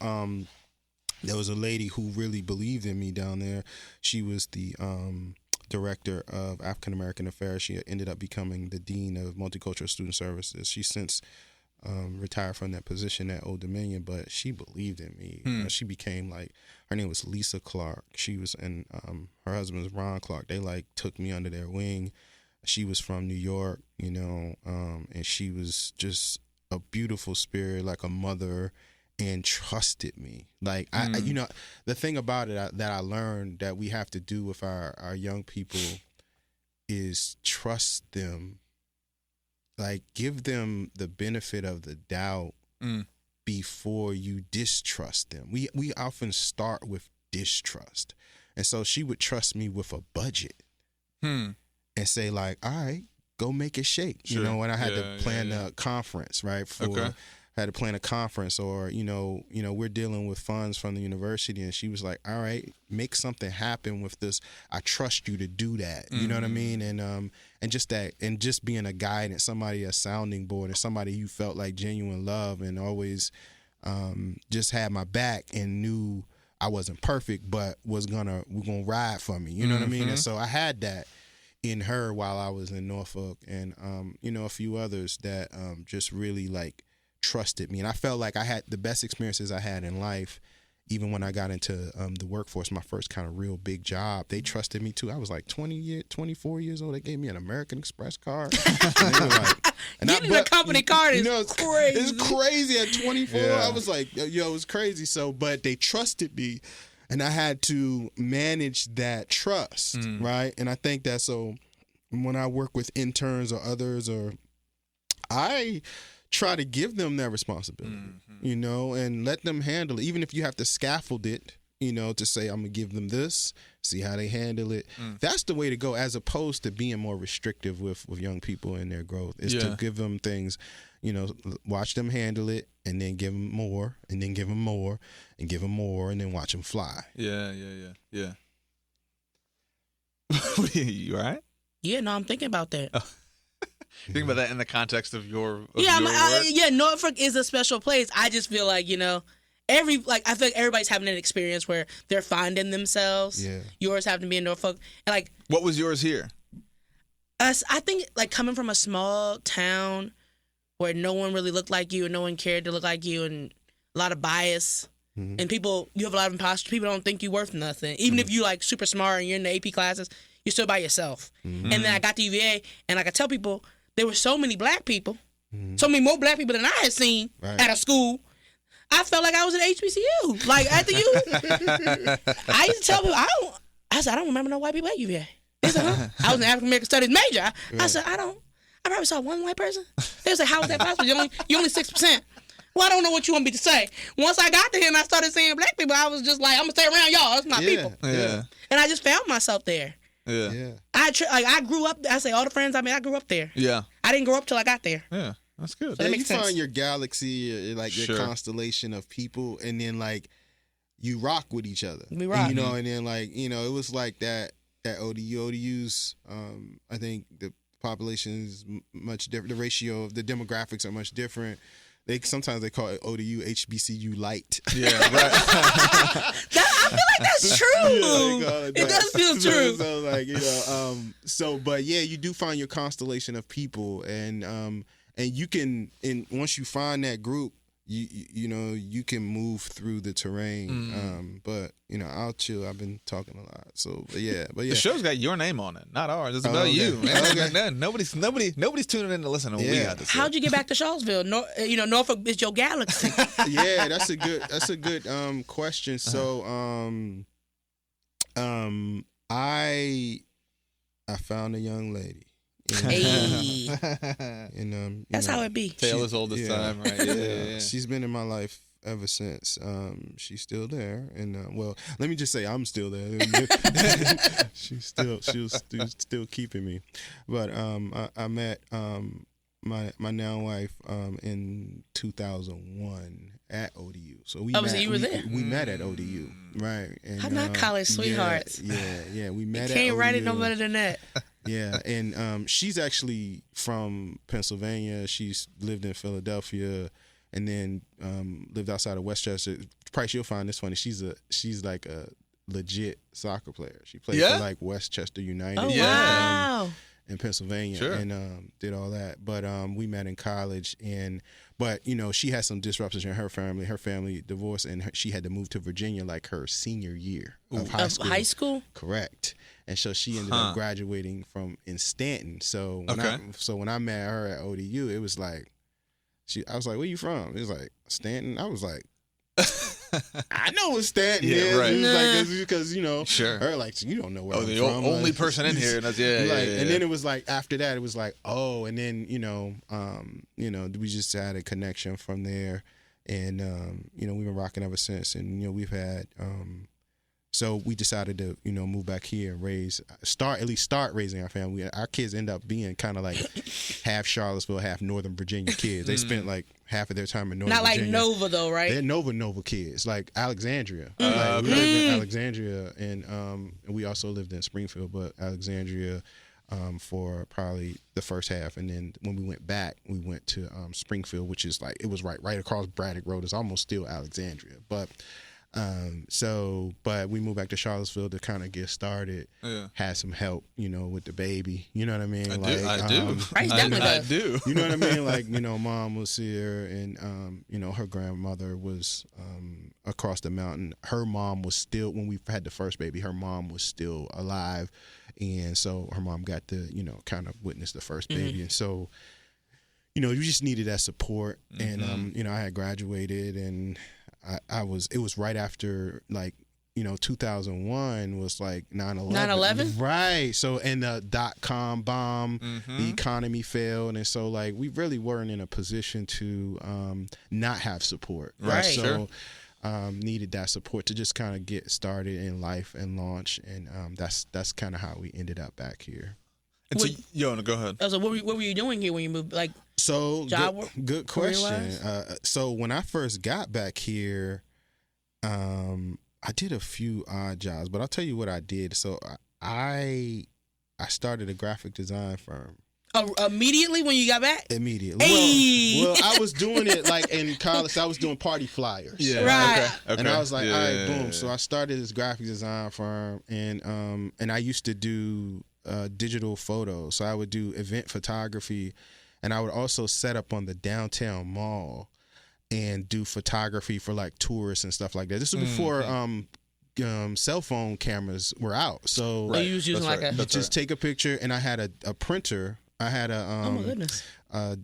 there was a lady who really believed in me down there. She was the director of African American Affairs. She ended up becoming the dean of Multicultural Student Services. She's since retired from that position at Old Dominion, but she believed in me. She became her name was Lisa Clark. She was, and her husband was Ron Clark. They took me under their wing. She was from New York, and she was just a beautiful spirit, like a mother, and trusted me. I the thing about it that I learned that we have to do with our young people is trust them. Give them the benefit of the doubt before you distrust them. We often start with distrust. And so she would trust me with a budget and say all right, go make it shake. Sure. When I had to plan a conference, right? Had to plan a conference, or we're dealing with funds from the university, and she was like, all right, make something happen with this. I trust you to do that. You know what I mean? And just that, and just being a guide and somebody, a sounding board, and somebody you felt like genuine love, and always just had my back and knew I wasn't perfect, but we're gonna ride for me. You know what I mean? And so I had that in her while I was in Norfolk, and a few others that just really like trusted me, and I felt like I had the best experiences I had in life. Even when I got into the workforce, my first kind of real big job, they trusted me too. I was like 24 years old. They gave me an American Express card. And they were like, getting a company card is crazy. It's crazy at 24. Yeah. I was like, yo, it was crazy. So, but they trusted me, and I had to manage that trust, right? And I think that so when I work with interns or others, or I try to give them that responsibility, and let them handle it. Even if you have to scaffold it, to say, I'm going to give them this, see how they handle it. That's the way to go, as opposed to being more restrictive with young people and their growth, is to give them things, watch them handle it, and then give them more, and then give them more, and give them more, and then watch them fly. Yeah. You all right? Yeah, no, I'm thinking about that. Oh. Think about that in the context of your work. Norfolk is a special place. I just feel like, I feel like everybody's having an experience where they're finding themselves. Yeah. Yours happened to be in Norfolk. And like, what was yours here? I think like coming from a small town where no one really looked like you and no one cared to look like you, and a lot of bias. And you have a lot of imposters. People don't think you're worth nothing. Even if you like super smart and you're in the AP classes, you're still by yourself. And then I got to UVA, and like I tell people, there were so many black people, so many more black people than I had seen at a school. I felt like I was at HBCU. Like at the U, I used to tell people, I don't remember no white people at UVA. They said, huh? I was an African American Studies major. I said, I probably saw one white person. They was like, how is that possible? You're only 6%. Well, I don't know what you want me to say. Once I got to here and I started seeing black people, I was just like, I'm gonna stay around y'all. That's my people. Yeah. And I just found myself there. Yeah. I grew up. I say all the friends I made, I grew up there. Yeah. I didn't grow up till I got there. Yeah. That's good. So that You makes sense. find your galaxy, like your constellation of people, and then like you rock with each other. We rock. And then like it was like that ODUs. I think the population is much different. The ratio of the demographics are much different. Sometimes they call it ODU HBCU light. Yeah, right. I feel like that's true. It does feel true. So like but yeah, you do find your constellation of people, and you can, and once you find that group, you can move through the terrain. But I'll chill. I've been talking a lot. So but yeah. The show's got your name on it, not ours. It's about you, man. Okay. Nobody's tuning in to listen to what we got to say. How'd you get back to Charlottesville? Norfolk is your galaxy. Yeah, that's a good question. So I found a young lady. Hey. And that's how it be. Tale as old as time, right? Yeah. She's been in my life ever since. She's still there, and let me just say I'm still there. She's still keeping me. But I met my now wife in 2001 at ODU. So we met. So you were there. We met at ODU, right? And, I'm not college sweethearts. Yeah. We met. You can't at ODU. write it no better than that. Yeah, and she's actually from Pennsylvania. She's lived in Philadelphia, and then lived outside of Westchester. Price, you'll find this funny. She's like a legit soccer player. She played for like Westchester United. Oh wow! In Pennsylvania, sure. And did all that. But we met in college, but she had some disruptions in her family. Her family divorced, and she had to move to Virginia like her senior year of high school. High school? Correct. And so she ended up graduating in Stanton. So when I met her at ODU, it was like I was like, "Where you from?" It was like Stanton. I was like, I know what Stanton is. Right. It was like, because sure. her like, you don't know where I'm the from. only person in here. That's, And then it was like after that, it was like, oh, and then we just had a connection from there, and we've been rocking ever since, and we've had. So we decided to, move back here and start raising our family. Our kids end up being kind of like half Charlottesville, half Northern Virginia kids. They spent like half of their time in Northern Virginia. Not like Nova though, right? They're Nova kids, like Alexandria. We lived in Alexandria, and we also lived in Springfield, but Alexandria for probably the first half. And then when we went back, we went to Springfield, which is like, it was right across Braddock Road. It's almost still Alexandria, but But we moved back to Charlottesville to kind of get started. Yeah. Had some help, with the baby. You know what I mean? I do. Right, I do. You know what I mean? Like, mom was here, and her grandmother was across the mountain. Her mom was still, when we had the first baby, her mom was still alive, and so her mom got to kind of witness the first baby, and so you just needed that support, and I had graduated, and it was right after 2001 was like 9/11. 9/11? Right. So, and the .com bomb, the economy failed. And so we really weren't in a position to not have support. Right. So needed that support to just kind of get started in life and launch. And that's kind of how we ended up back here. And so, go ahead. So what were you doing here when you moved? So job good question. So when I first got back here, I did a few odd jobs, but I'll tell you what I did. So I started a graphic design firm. Oh, immediately when you got back? Immediately. Hey! Well, I was doing it in college. I was doing party flyers. Yeah. Right. Okay. And I was like, all right, Yeah. boom. So I started this graphic design firm, and I used to do digital photos. So I would do event photography, and I would also set up on the downtown mall and do photography for tourists and stuff like that. This was before cell phone cameras were out. So you was using you just take a picture, and I had a printer. I had a oh my goodness. a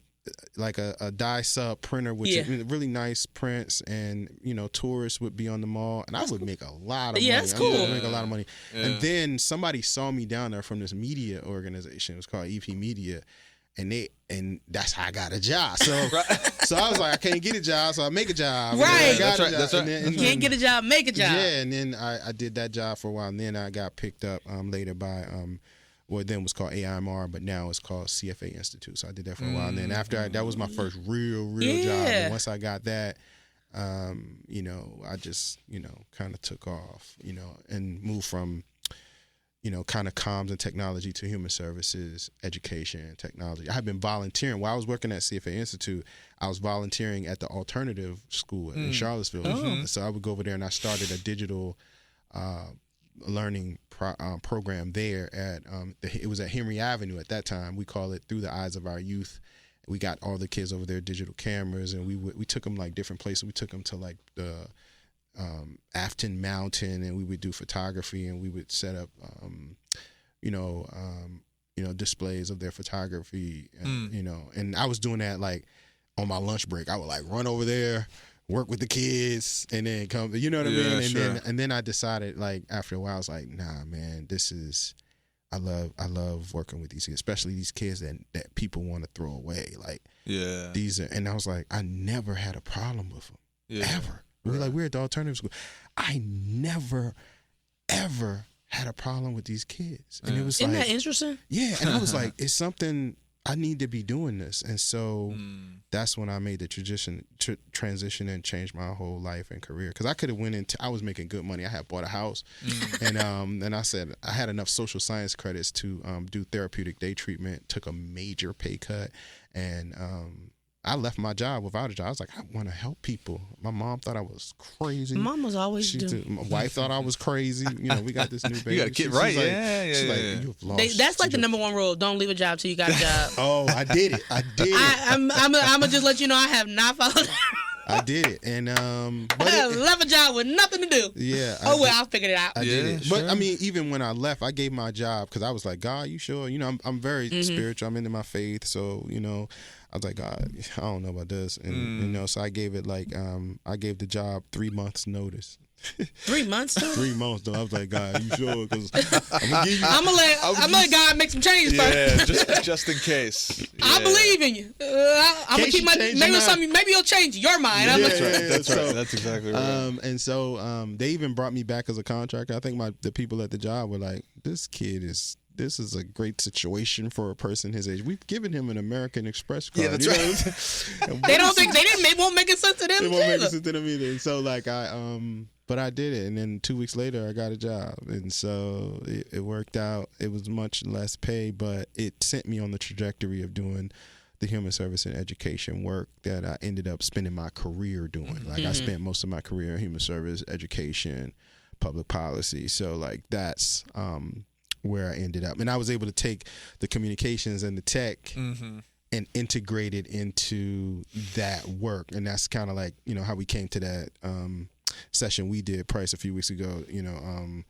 dye sub printer with really nice prints, and tourists would be on the mall, and I would make a lot of money. Yeah, that's cool. I would make a lot of money. Yeah. And then somebody saw me down there from this media organization. It was called EP Media. And that's how I got a job. So so I was like, I can't get a job, so I make a job. Right. That's right. And can't get a job, make a job. Yeah, and then I did that job for a while, and then I got picked up later by what then was called AIMR, but now it's called CFA Institute. So I did that for a while, and then after that was my first real job. And once I got that, I just kind of took off, and moved from kind of comms and technology to human services, education, and technology. I had been volunteering. While I was working at CFA Institute, I was volunteering at the alternative school in Charlottesville. Oh. So I would go over there, and I started a digital learning program there at it was at Henry Avenue at that time. We call it Through the Eyes of Our Youth. We got all the kids over there digital cameras, and we took them different places. We took them to the Afton Mountain, and we would do photography, and we would set up displays of their photography, and, and I was doing that on my lunch break. I would run over there, work with the kids, and then come, you know what I mean? And then I decided after a while, I was like, nah, man, I love working with these kids, especially these kids that people want to throw away. And I was like, I never had a problem with them, ever. We're at the alternative school. I never, ever had a problem with these kids. And it was Isn't that interesting? Yeah. And I was like, it's something, I need to be doing this. And so that's when I made the transition and changed my whole life and career. Because I could have I was making good money. I had bought a house. And I said, I had enough social science credits to do therapeutic day treatment, took a major pay cut. And I left my job without a job. I was like, I want to help people. My mom thought I was crazy. Mom was always my wife thought I was crazy. We got this new baby. You got to get right. She's like, you've lost. That's the number one rule. Don't leave a job till you got a job. Oh, I did it. I'm gonna just let you know I have not followed. I did it, and I left a job with nothing to do. Yeah. I figured it out. I did it. But I mean, even when I left, I gave my job because I was like, God, you sure? I'm very spiritual. I'm into my faith, so I was like, God, I don't know about this, and so I gave it I gave the job 3 months notice. 3 months? 3 months though. I was like, God, you sure? Because I'm gonna let God make some changes first. Yeah, just in case. Yeah. I believe in you. I'm gonna keep maybe you'll change your mind. That's right. That's exactly right. And so they even brought me back as a contractor. I think the people at the job were like, this is a great situation for a person his age. We've given him an American Express card. Yeah, that's right. They won't make it sense to them. It won't make sense to them either. So but I did it, and then 2 weeks later I got a job, and so it worked out. It was much less pay, but it sent me on the trajectory of doing the human service and education work that I ended up spending my career doing. Like I spent most of my career in human service, education, public policy. So like that's where I ended up. And I was able to take the communications and the tech and integrate it into that work. And that's kind of like, you know, how we came to that session we did, Price, a few weeks ago, you know,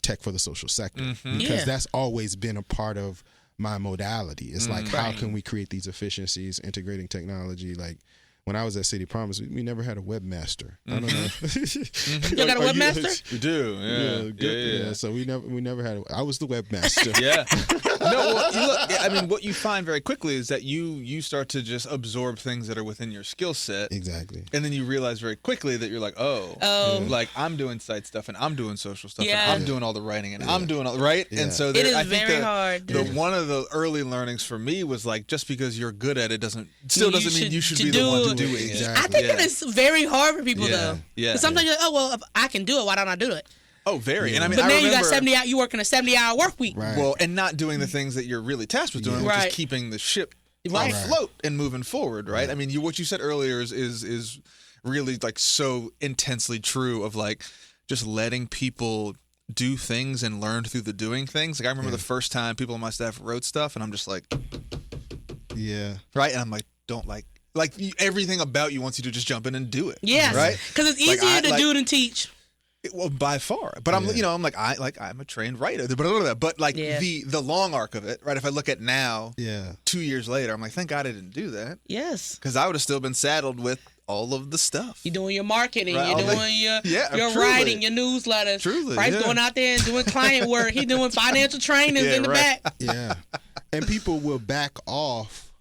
tech for the social sector. Because that's always been a part of my modality. It's like, how can we create these efficiencies, integrating technology? Like when I was at City Promise, we never had a webmaster. I don't know. You got a webmaster? We do. Yeah. So we never had. I was the webmaster. Yeah. No, well, look, I mean, what you find very quickly is that you start to just absorb things that are within your skill set. Exactly. And then you realize very quickly that you're like, like I'm doing site stuff and I'm doing social stuff and I'm doing all the writing and I'm doing all right. Yeah. And so it is I think very hard. one of the early learnings for me was like, just because you're good at it doesn't mean you should be the one to do it. Exactly. I think it is very hard for people though. Yeah. 'Cause sometimes you're like, oh well, if I can do it, why don't I do it? Oh, very. And I mean, But I now remember, you got 70 hours. You working a 70-hour work week. Right. well, and not doing the things that you're really tasked with doing, which is keeping the ship afloat and moving forward, right? I mean, what you said earlier is really like so intensely true of like just letting people do things and learn through the doing things. Like I remember the first time people on my staff wrote stuff, and I'm just like, right, and I'm like, don't like everything about you wants you to just jump in and do it. Yes. Right. Because it's easier to do than teach. Well, by far, but I'm I'm a trained writer, but like the long arc of it, right? If I look at now, 2 years later, I'm like, thank God I didn't do that. Yes, because I would have still been saddled with all of the stuff. You're doing your marketing, right? you're doing your truly. writing, your newsletters. Truly, Bryce going out there and doing client work. He's doing financial trainings in the back. Yeah, and people will back off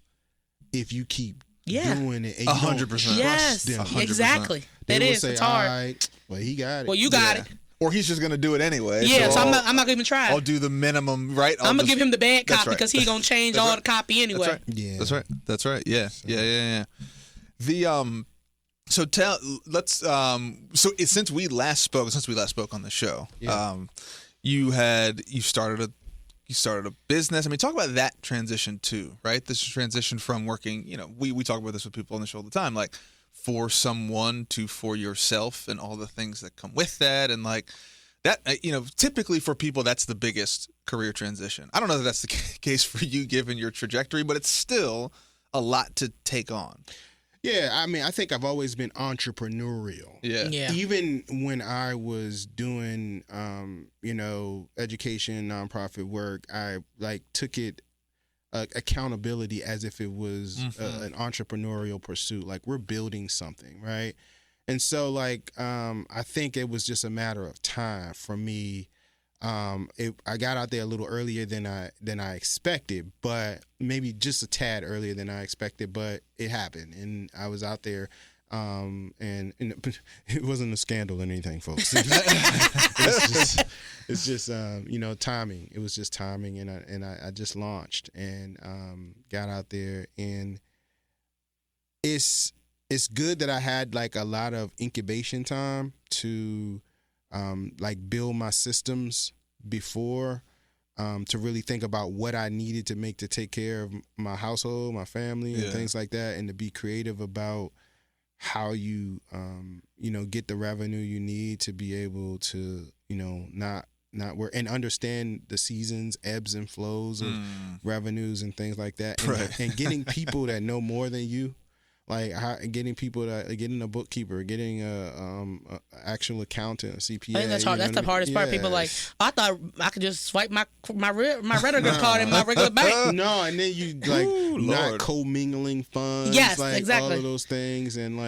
if you keep doing it. 100%. Yes, 100%. Exactly. They That will is. say, It's hard. all right, well, he got it. Well, you got it. Or he's just gonna do it anyway. Yeah, so I'm not gonna even try. I'll do the minimum, right? I'm gonna give him the bad copy right. because he's gonna change all the copy anyway. That's right. Yeah, That's right. Yeah. The so since we last spoke on the show, you started a business. I mean, talk about that transition too, right? This transition from working, we talk about this with people on the show all the time, like for someone to for yourself and all the things that come with that. And like that, typically for people, that's the biggest career transition. I don't know that that's the case for you given your trajectory, but it's still a lot to take on. Yeah, I mean, I think I've always been entrepreneurial. Yeah. Even when I was doing, education, nonprofit work, I took it accountability as if it was an entrepreneurial pursuit. Like we're building something, right? And so, I think it was just a matter of time for me. I got out there a little earlier than I expected, but maybe just a tad earlier than I expected, but it happened and I was out there, and it wasn't a scandal or anything, folks. It's just timing. It was just timing, and I just launched and got out there, and it's good that I had a lot of incubation time to build my systems before, to really think about what I needed to make to take care of my household, my family, and things like that, and to be creative about how you get the revenue you need to be able to not work and understand the seasons, ebbs and flows of revenues and things like that, and getting people that know more than you. Getting people getting a bookkeeper, getting a actual accountant, a CPA. I think that's hard. That's the hardest part. People I thought I could just swipe my Redditor card in my regular bank. No, and then you not commingling funds. Yes, exactly. All of those things, and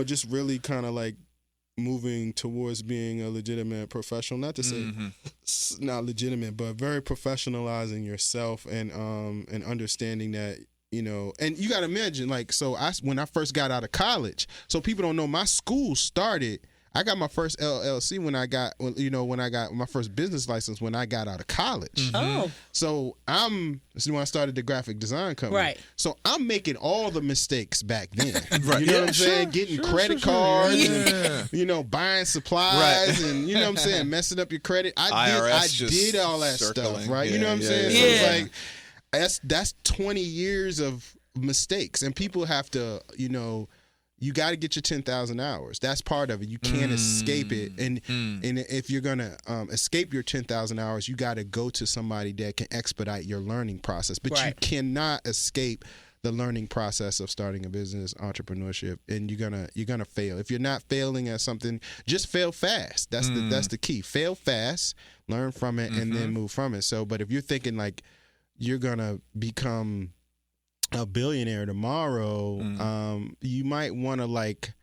just really kind of moving towards being a legitimate professional. Not to say it's not legitimate, but very professionalizing yourself and understanding that. And you got to imagine, when I first got out of college, so people don't know, my school started, I got my first LLC when I got my first business license when I got out of college. Oh. So this is when I started the graphic design company. Right. So I'm making all the mistakes back then. Right. You know what I'm saying? Getting credit cards and, buying supplies and, you know what I'm saying? Messing up your credit. I did all that stuff, right? You know what I'm saying? So it's that's 20 years of mistakes, and people have to, you got to get your 10,000 hours. That's part of it. You can't escape it. And if you're going to escape your 10,000 hours, you got to go to somebody that can expedite your learning process. But you cannot escape the learning process of starting a business, entrepreneurship, and you're gonna fail. If you're not failing at something, just fail fast. That's the key. Fail fast, learn from it, and then move from it. So, but if you're thinking like you're gonna become a billionaire tomorrow, you might want to like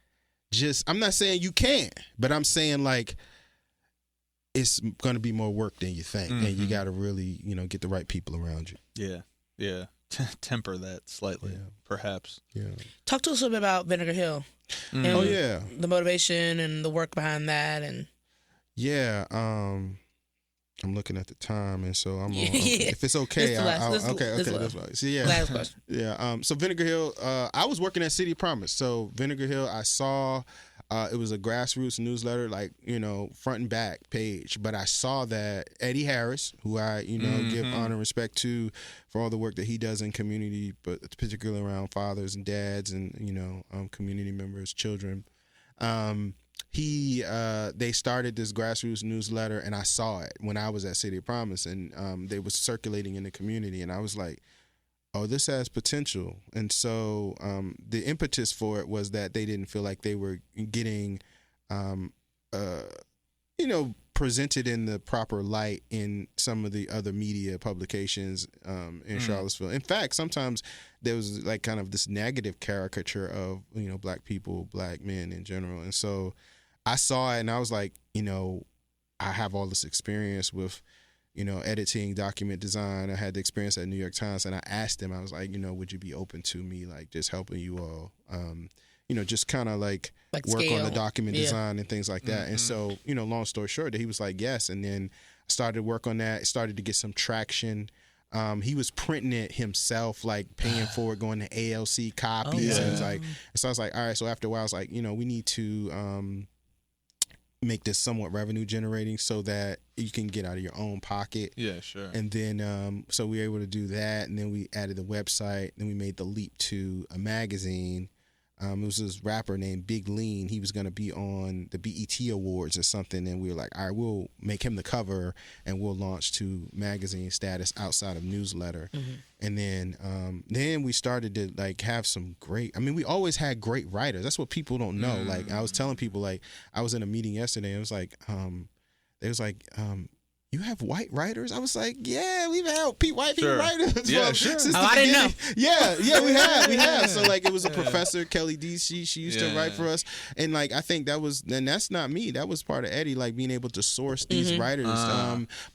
I'm not saying you can't, but I'm saying like it's going to be more work than you think, and you got to really, get the right people around you. Yeah. Temper that slightly, perhaps. Yeah. Talk to us a little bit about Vinegar Hill. And the motivation and the work behind that, and I'm looking at the time, and so I'm. If it's okay, last question. So Vinegar Hill, I was working at City of Promise. So Vinegar Hill, I saw. It was a grassroots newsletter, like, front and back page. But I saw that Eddie Harris, who I, give honor and respect to for all the work that he does in community, but particularly around fathers and dads and, community members, children. They started this grassroots newsletter, and I saw it when I was at City of Promise, and they was circulating in the community, and I was like, oh, this has potential. And so the impetus for it was that they didn't feel like they were getting, presented in the proper light in some of the other media publications in Charlottesville. In fact, sometimes there was like kind of this negative caricature of, Black people, Black men in general. And so I saw it, and I was like, I have all this experience with, editing, document design. I had the experience at New York Times, and I asked them, I was like, would you be open to me, like, just helping you all, just kind of like work scale on the document design and things like that. And so, long story short, he was like, yes. And then I started to work on that. It started to get some traction. He was printing it himself, like paying for it, going to ALC copies. And so I was like, all right. So after a while, I was like, we need to, make this somewhat revenue generating so that you can get out of your own pocket. Yeah, sure. And then, so we were able to do that. And then we added the website. Then we made the leap to a magazine. It was this rapper named Big Lean. He was going to be on the BET Awards or something. And we were like, all right, we'll make him the cover and we'll launch to magazine status outside of newsletter. And then we started to like have some we always had great writers. That's what people don't know. Like I was telling people, like I was in a meeting yesterday. And it was like, you have white writers? I was like, yeah, we've had white people writers. Yeah, sure. I didn't know. Yeah, we have. So like, it was a professor, Kelly D. She used to write for us, and like I think and that's not me. That was part of Eddie, like being able to source these writers,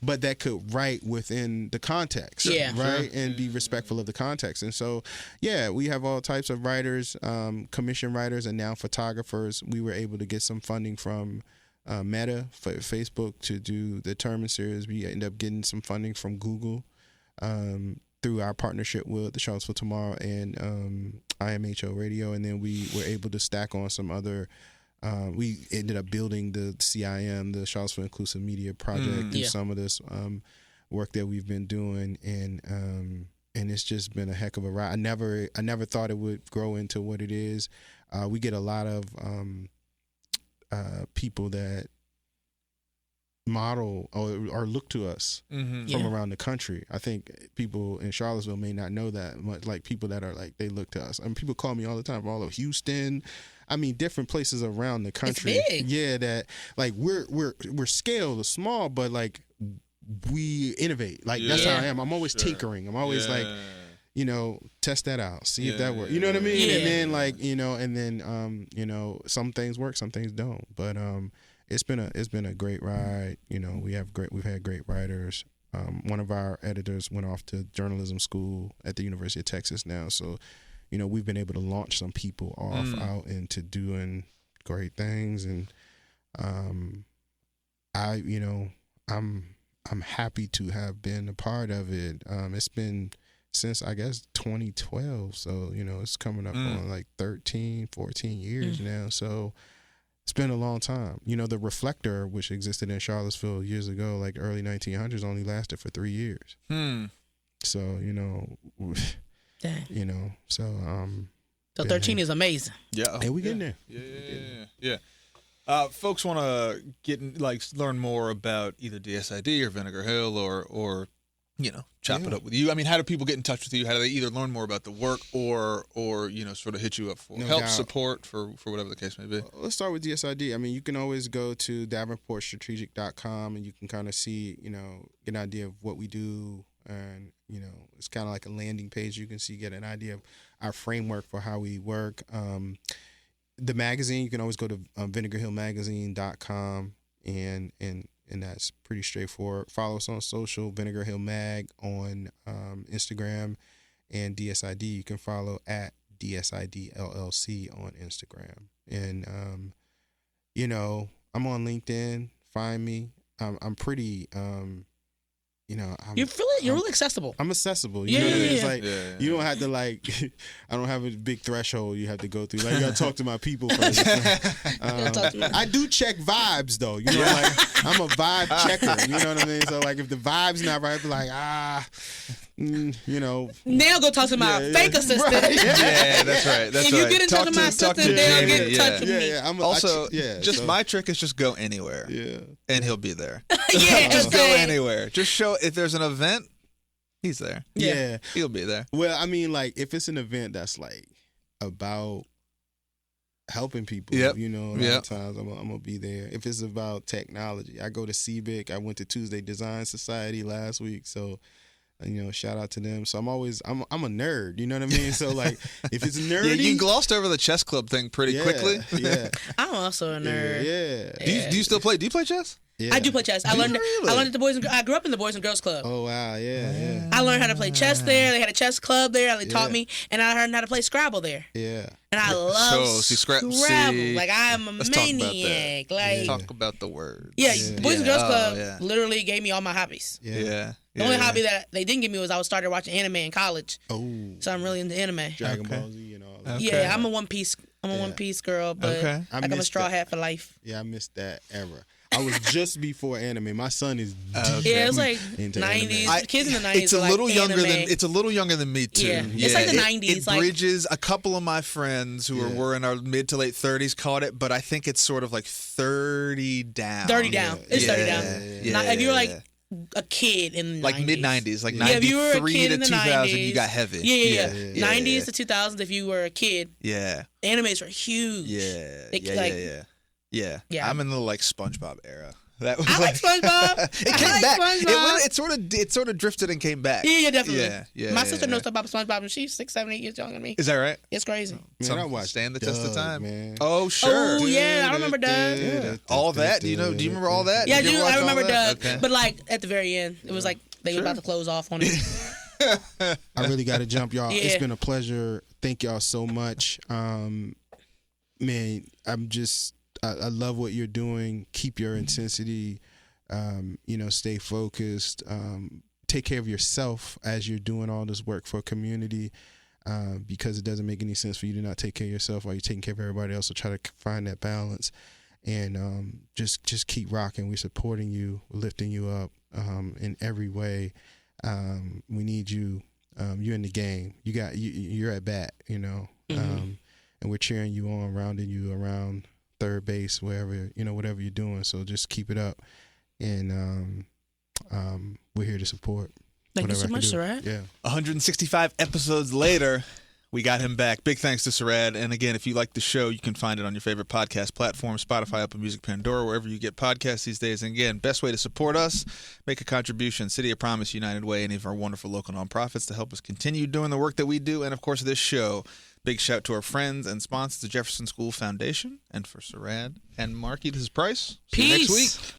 but that could write within the context, right, and be respectful of the context. And so, we have all types of writers, commission writers, and now photographers. We were able to get some funding from Meta for Facebook to do the Terman series. We ended up getting some funding from Google through our partnership with the Charlottesville Tomorrow and IMHO Radio, and then we were able to stack on some other. We ended up building the CIM, the Charlottesville Inclusive Media Project, through some of this work that we've been doing, and it's just been a heck of a ride. I never thought it would grow into what it is. We get a lot of people that model or look to us from around the country. I think people in Charlottesville may not know that much, like people that are like, they look to us. I mean, people call me all the time from all of Houston. I mean, different places around the country. It's big. Yeah, that like we're scaled small, but like we innovate. Like that's how I am. I'm always tinkering. I'm always like, test that out, see if that works. You know what I mean? Yeah. And then like, and then some things work, some things don't. But it's been a great ride. We've had great writers. One of our editors went off to journalism school at the University of Texas now. So, we've been able to launch some people out into doing great things. And I'm happy to have been a part of it. It's been since I guess 2012, so it's coming up on like 13, 14 years now. So it's been a long time. The Reflector, which existed in Charlottesville years ago, like early 1900s, only lasted for 3 years. So Dang. So 13 is amazing. Yeah. Hey, we getting there. Yeah. Folks want to learn more about either DSID or Vinegar Hill or chop it up with you. I mean, how do people get in touch with you? How do they either learn more about the work or sort of hit you up for help, support, for whatever the case may be? Let's start with DSID. I mean, you can always go to davenportstrategic.com and you can kind of see, get an idea of what we do. And, it's kind of like a landing page. You can get an idea of our framework for how we work. The magazine, you can always go to vinegarhillmagazine.com and that's pretty straightforward. Follow us on social, Vinegar Hill Mag on Instagram, and DSID. You can follow at DSID LLC on Instagram. And, I'm on LinkedIn. Find me. I'm pretty, you're really accessible. I'm accessible. Yeah. It's like you don't have to I don't have a big threshold you have to go through. Like, you gotta talk to my people first. I do check vibes though. I'm a vibe checker. You know what I mean? So if the vibe's not right, I'd be like, Now go talk to my fake assistant. Right. Yeah, that's right. If you get in touch with my assistant, they'll get in touch with me. My trick is just go anywhere. Yeah. And he'll be there. Just go anywhere. Just show if there's an event, he's there. Yeah. He'll be there. Well, I mean, if it's an event that's about helping people, a lot of times I'm gonna be there. If it's about technology, I go to CBIC. I went to Tuesday Design Society last week, so shout out to them. So I'm a nerd, you know what I mean? So if it's nerdy, you glossed over the chess club thing pretty quickly. Yeah, I'm also a nerd. Yeah. Do you still play? Do you play chess? Yeah. I do play chess. I learned at the Boys and I grew up in the Boys and Girls Club. Oh wow, yeah. I learned how to play chess there. They had a chess club there. They taught me, and I learned how to play Scrabble there. Yeah. And I love Scrabble. See, I'm a maniac. Talk about the word. Yeah, the Boys and Girls Club literally gave me all my hobbies. Yeah. The only hobby that they didn't give me was I started watching anime in college. Oh. So I'm really into anime. Dragon Ball Z and all that. Okay. Yeah, I'm a One Piece girl, but I'm a straw hat for life. Yeah, I missed that era. I was just before anime. My son is it was like into 90s. Kids in the 90s. It's a little younger than me too. Yeah. It's like the 90s. It bridges. A couple of my friends who were in our mid to late 30s caught it, but I think it's sort of like 30 down. 30 down. It's 30 down. If you were a kid in the 90s. Mid 90s, 93 if you were a kid to in the 2000, 90s, you got heavy. Yeah. 90s to 2000s, if you were a kid. Yeah. Animes were huge. Yeah. I'm in the SpongeBob era. That was I like SpongeBob. It came back. It sort of drifted and came back. Yeah, definitely. Yeah. My sister knows about SpongeBob, and she's 6, 7, 8 years younger than me. Is that right? It's crazy. Man, I watched Stand the test of time. Man. Oh, sure. Oh, yeah, I remember Doug. Yeah. All that? Do you remember all that? Yeah, I remember Doug. Okay. But at the very end, it was they were about to close off on it. I really got to jump, y'all. Yeah. It's been a pleasure. Thank y'all so much. Man, I love what you're doing. Keep your intensity. Stay focused. Take care of yourself as you're doing all this work for a community, because it doesn't make any sense for you to not take care of yourself while you're taking care of everybody else. So try to find that balance, and just keep rocking. We're supporting you, we're lifting you up in every way. We need you. You're in the game. You're at bat. And we're cheering you on, rounding you around third base, wherever whatever you're doing. So just keep it up. And we're here to support. Thank you so much, Sarad. Yeah. 165 episodes later, we got him back. Big thanks to Sarad. And again, if you like the show, you can find it on your favorite podcast platform, Spotify, Apple Music, Pandora, wherever you get podcasts these days. And again, best way to support us, make a contribution, City of Promise, United Way, any of our wonderful local nonprofits to help us continue doing the work that we do. And of course, this show. Big shout to our friends and sponsors, the Jefferson School Foundation. And for Sarad and Marky, this is Price. See you next week.